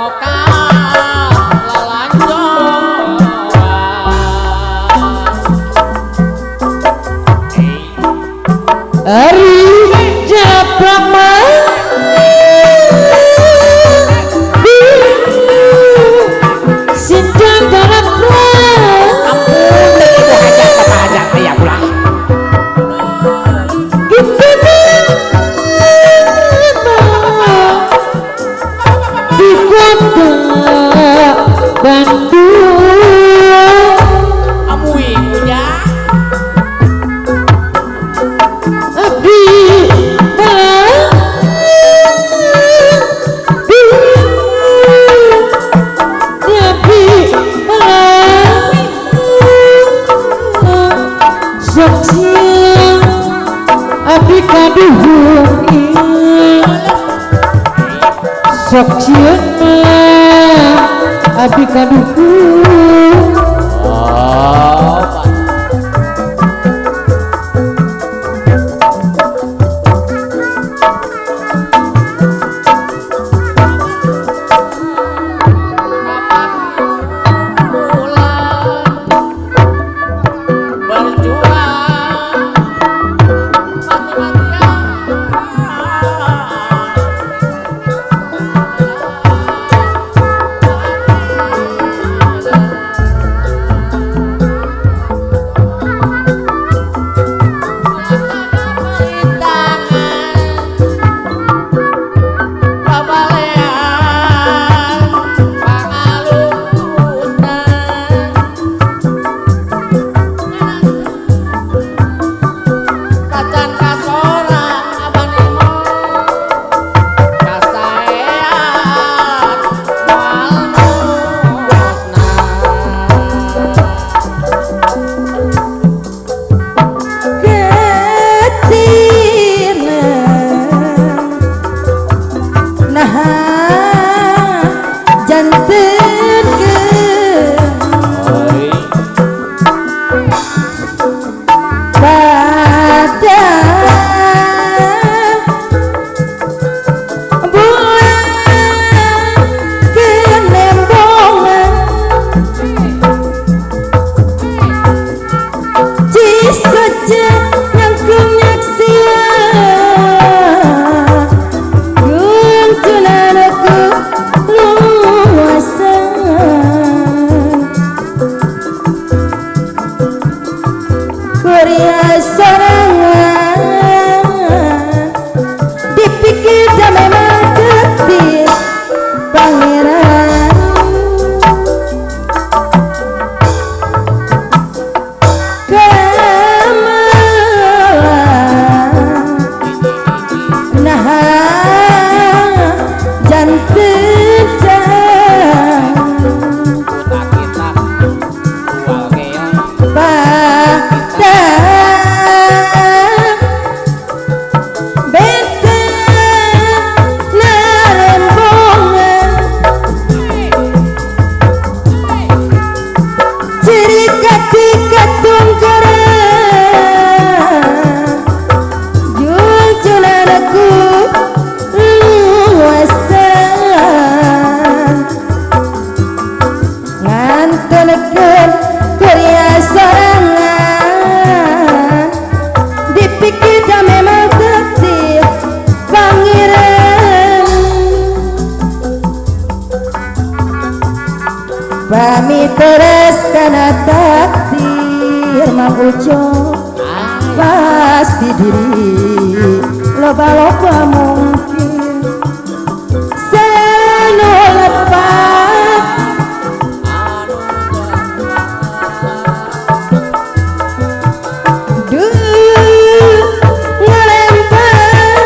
Speaker 1: Ari Jabrama Sinjang dalam
Speaker 6: Ampun teh ibu hajat apa hajat aya pulang.
Speaker 1: di kota Bandung
Speaker 6: Amui punya
Speaker 1: abdi abdi kaduhur sok cieun mah abdi kaduhur
Speaker 6: oh
Speaker 5: Pami teres karena takdir Mang Ujo pasti diri loba-loba mungkin seno lepas ngelempar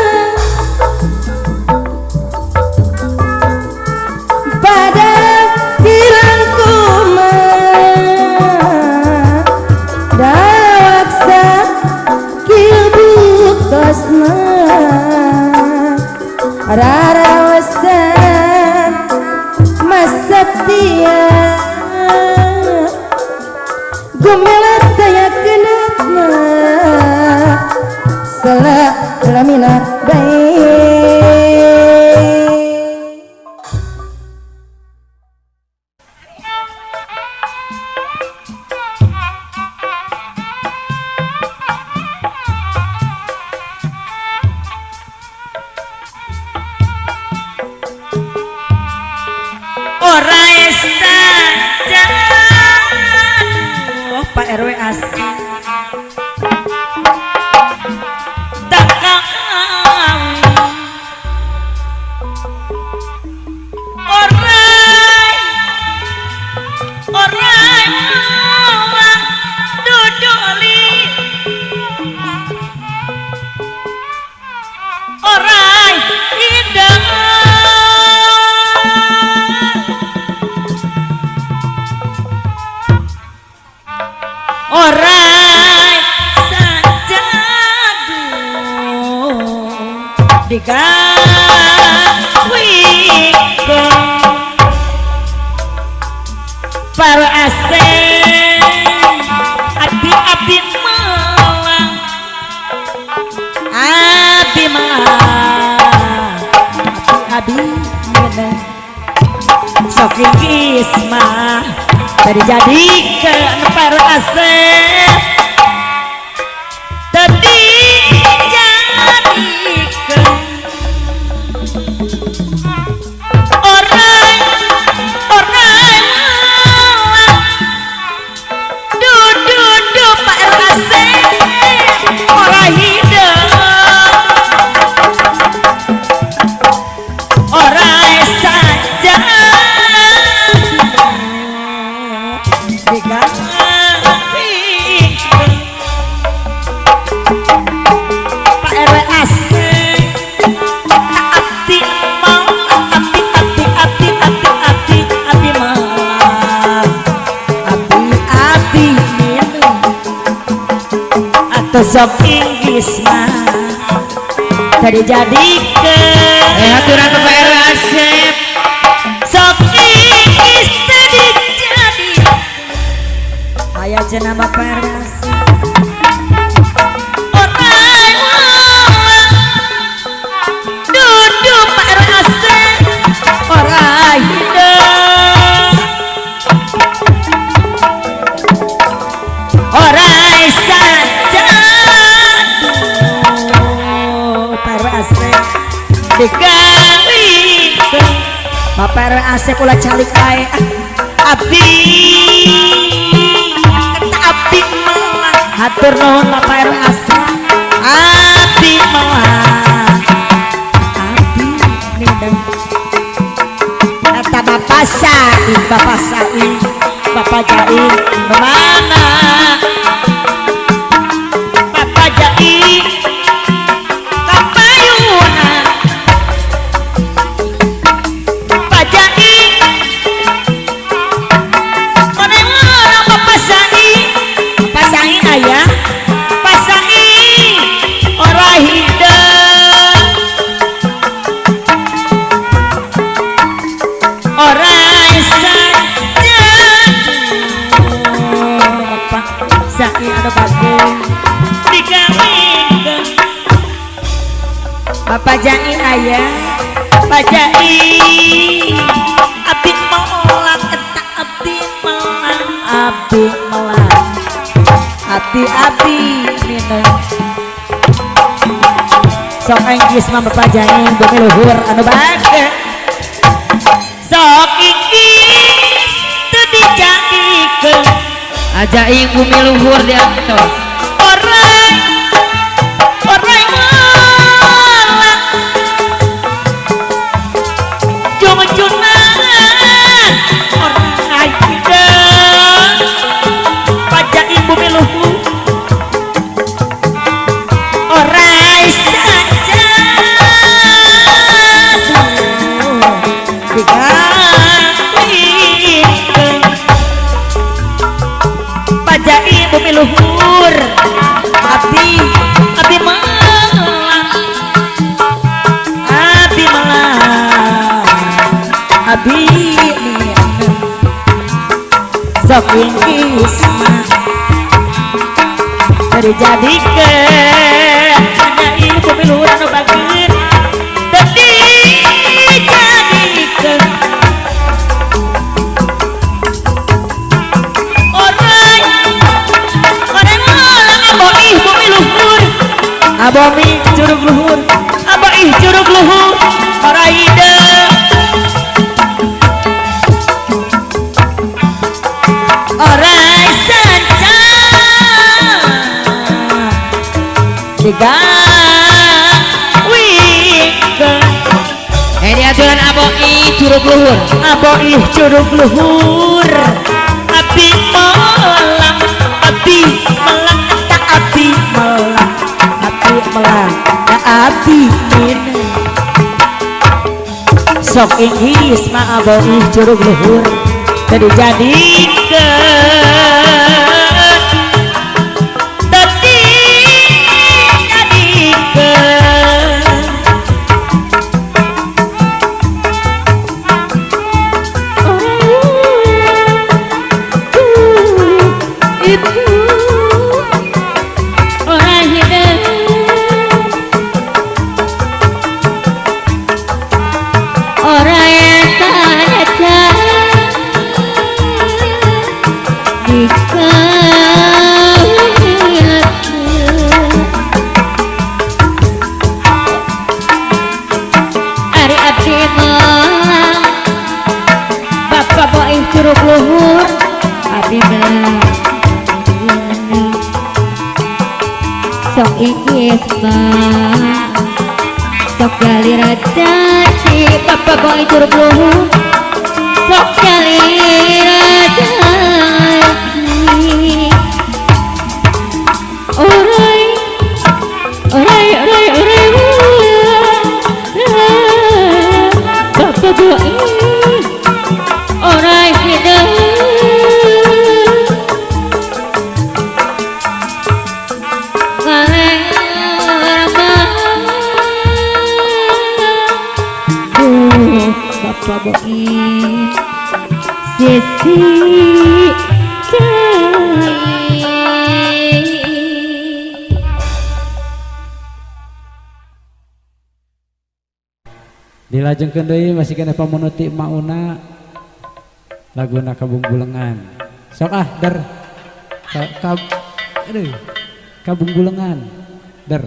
Speaker 5: pada hilang dawaksa kilbutosna rarawasan mas setia gumelat daya kenatna salamina baik ora saja Pak RW asik tak orang duduli orang indah orang saja digawikan para asing abdi malang abdi malang abdi menang soking isma tadi jadikan para asing tadi jadikan orang Pak RW orang hidup orang saja Pak RW asik abdi mau abdi malam abdi minum atau sok Inggris mah tadi jadikan
Speaker 4: aturan ke Pak RW asep
Speaker 5: sok Inggris tadi jadi ayah jenama Pak RW asik duduk Pak RW asik orang hidup orang saja Pak RW asik digawikan Bapak RW asik ulah calik ae abdi eta abdi malah hatur nuhun Bapak RW asik abdi malah abdi nindeng eta Bapak Said Bapak Jain mana Bapak Jain kapayunan Bapak Jain mana orang Bapak Said ayah Bapak Said orang hidup orang saja Bapak Said ada bagus digawikan Bapak Jain ayah Bapak Jain abdi malang eta abdi malang abdi minum sok Inggris mah Bapak Jain bumi luhur anu bagus sok Inggris teu dijadikeun
Speaker 1: ajaing bumi luhur diantos
Speaker 5: orang malang jung-jungan orang hidup pajain bumi luhur orang saja digawikan pajain bumi luhur abdi malang abdi minum sok Inggris mah terjadikan hanya ibu miluan anu bageun tadi jadikan orang malang aboih bumi luhur abomi curug luhur aboih curug luhur orang hidup
Speaker 6: wingkeun
Speaker 1: Ini aturan aboi curug luhur.
Speaker 6: aboi curug luhur abdi melang tak abdi melang tak abdi minang sok Inggris mah aboi curug luhur tadi jadikeun
Speaker 3: curug luhur abdi melang sok Inggris mah sok gali raja si bapak boy curug luhur sok gali raja si orai bapak boy orai hidup Bapak Boim Sisi
Speaker 2: Dilajengkeun deui masih kena pamunuti mauna laguna kabungbulengan sok der kabungbulengan der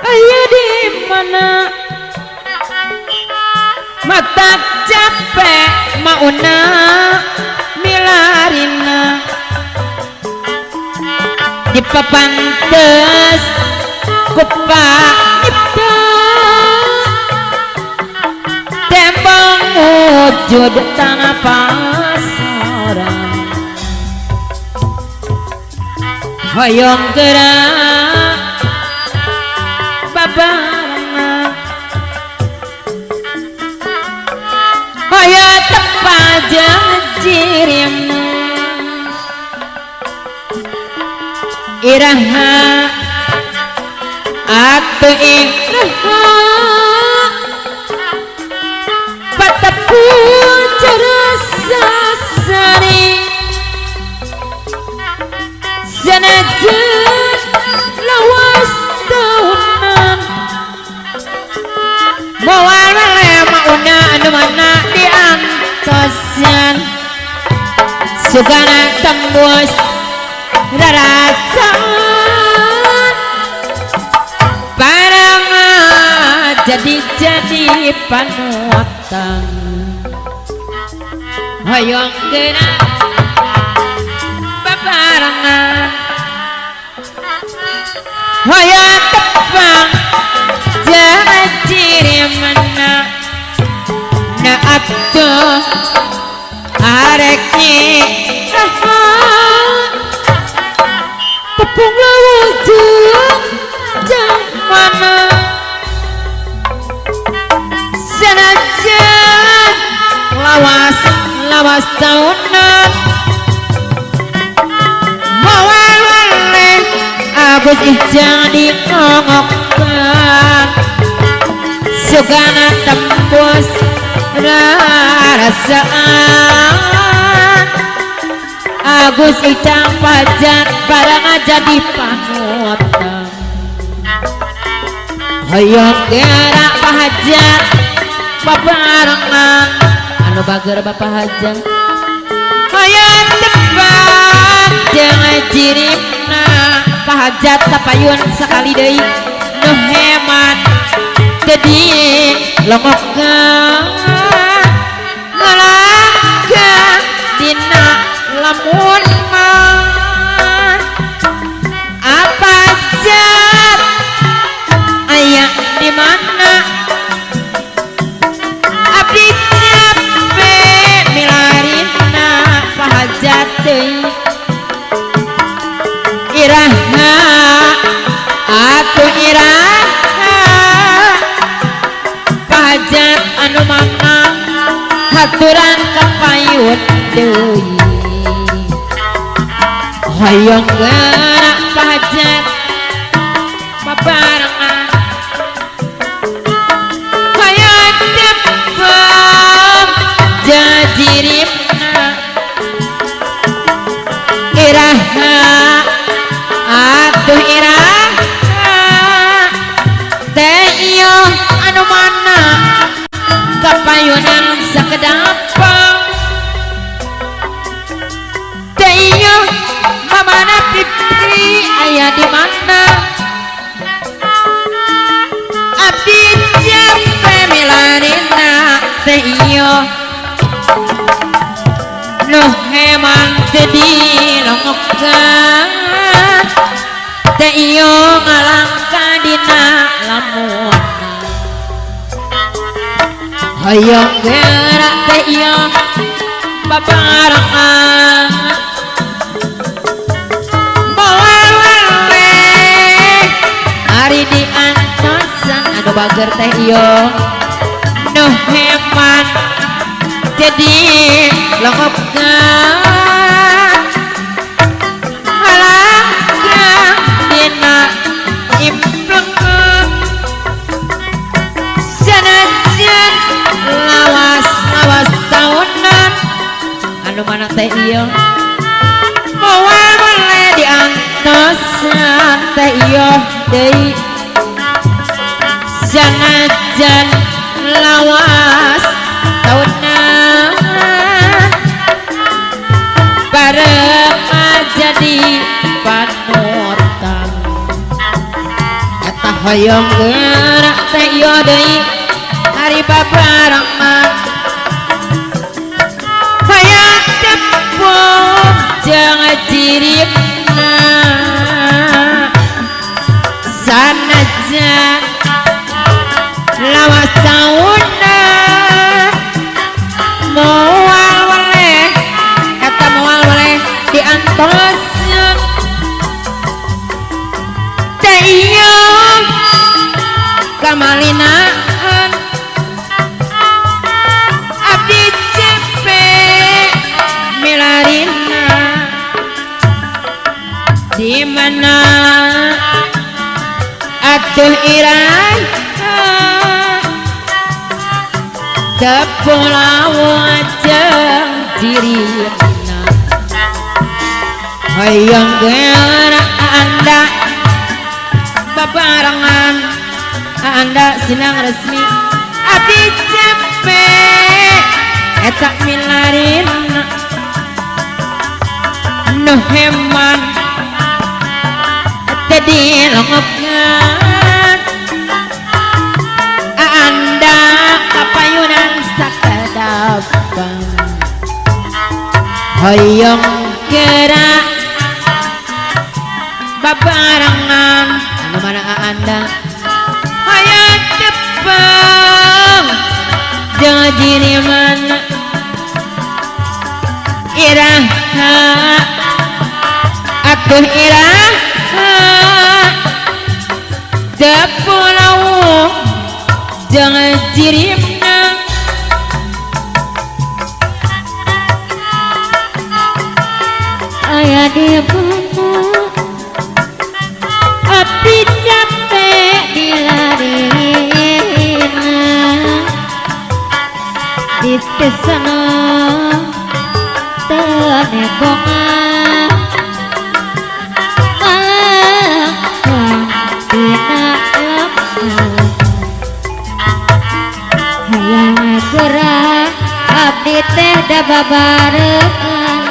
Speaker 1: Ayo di mana mata capek mauna milarina di papantes kupakita tembang wujud tanah pasaran hoyong gerak babarengan hoya tepaja jirimna iraha atu iraha patapu cerasa sari senajan lawas tahunan mawalale mauna anu mana diantosan sugana tembus rarasan barang jadi panuatan hoyong geuna babarengan hoya tepang jajiri mana na abdo areknya tepung lawujud jang mana senajan lawas tahunan mawalale Agus ijang dikongokkan sugana tembus rara perasaan Agus Icang Pajat barang jadi panutan hoyong gerak Pahajat babarengan anu bager Bapak Hajat hoyong depan jangan jiripna Pahajat kapayun sekali deui nu hemat jadi longokan ngalangka dina lamun mah apa jat aya di mana abdi capek milarina Pahajat deui iraha atuh iraha Pahajat anu mamang haturan kapayun deui hoyong gerak Pahajat babarengan hoyong depeng jajiripna iraha atuh iraha teh iyo anu mana kapayunan sakedampang teh iyo mamana pipri aya di mana abdi jampe milarina teh iyo nuh heman tedi longokan teh iyo ngalangka dina lamun hoyong gerak teh iyo babarengan moal wale ari diantosan anu bager teh iyo nuh heman jadi longokan ngalangka dina implengkeun sanajan lawas tahunan anu mana teh iyo moal wale diantosan teh iyo deui sanajan lawas tahunan bareng jadi panutan eta hoyong gerak teh iyo deui hari babarengan hoyong tepung jangan jiripna sanajan lawas tauna moal wale eta moal wale diantoskeun teh iyo kamalinaan abdi cepet milarina di mana atuh iraha tepung lawas jeung jiripna hoyong gerak anda babarengan anda sinang resmi abdi cepet eta milarina nuh heman tadi longokan anda kapayunan sakedampang hoyong gerak babarengan anu mana anda hoyong tepeng jangan diri mana iraha atuh iraha depulau jangan jiripna
Speaker 3: aya di mana abdi capek dilarina di sana ane bonga malakang dina lemah hayang gerah abdi teh da babarengan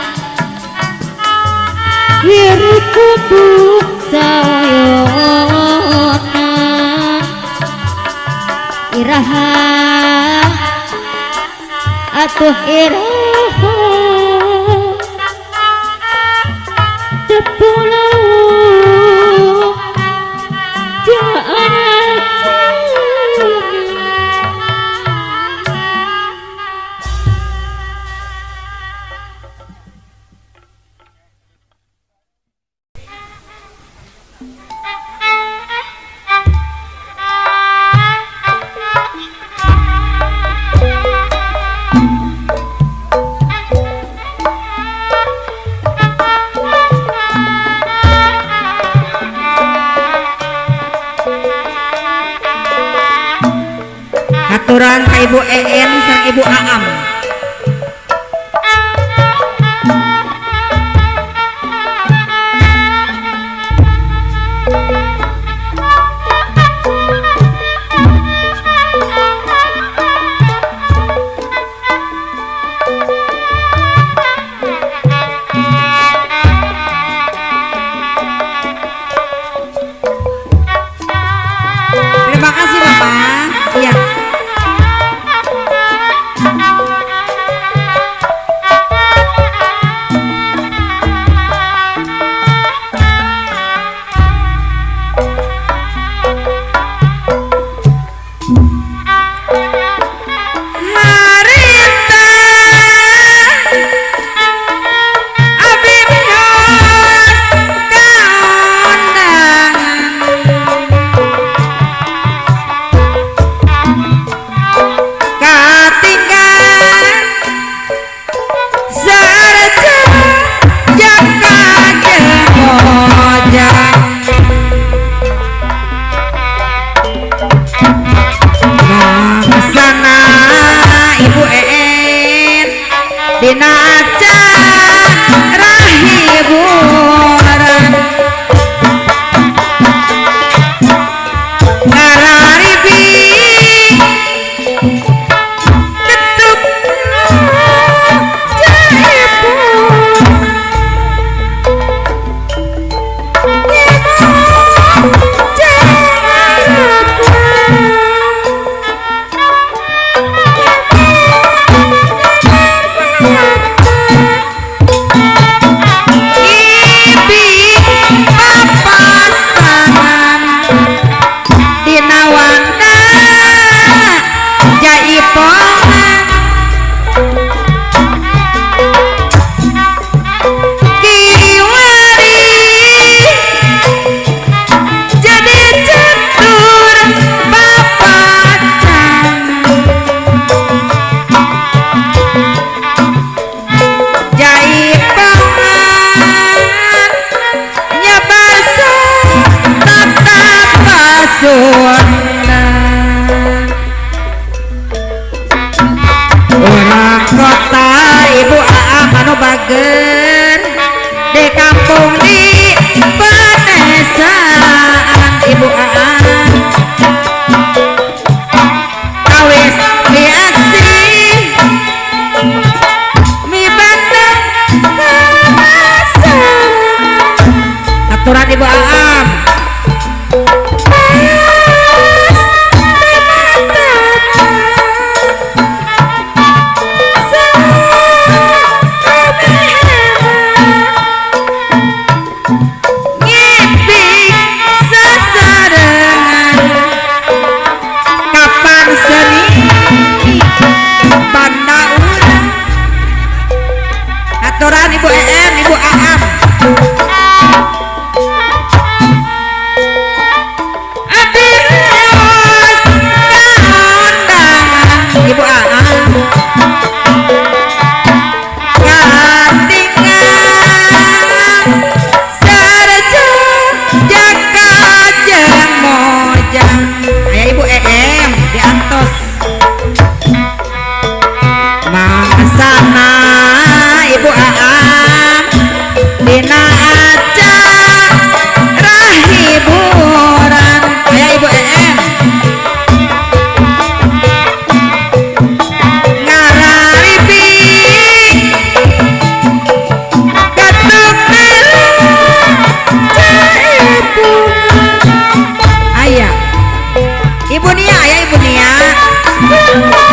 Speaker 3: hiri kudu saoyona iraha atuh iraha tepulau jaana
Speaker 5: Haturan ka Ibu EN sang Ibu Aam. Terima kasih Bapak. Iya. Ibu Nia ya Ibu Nia.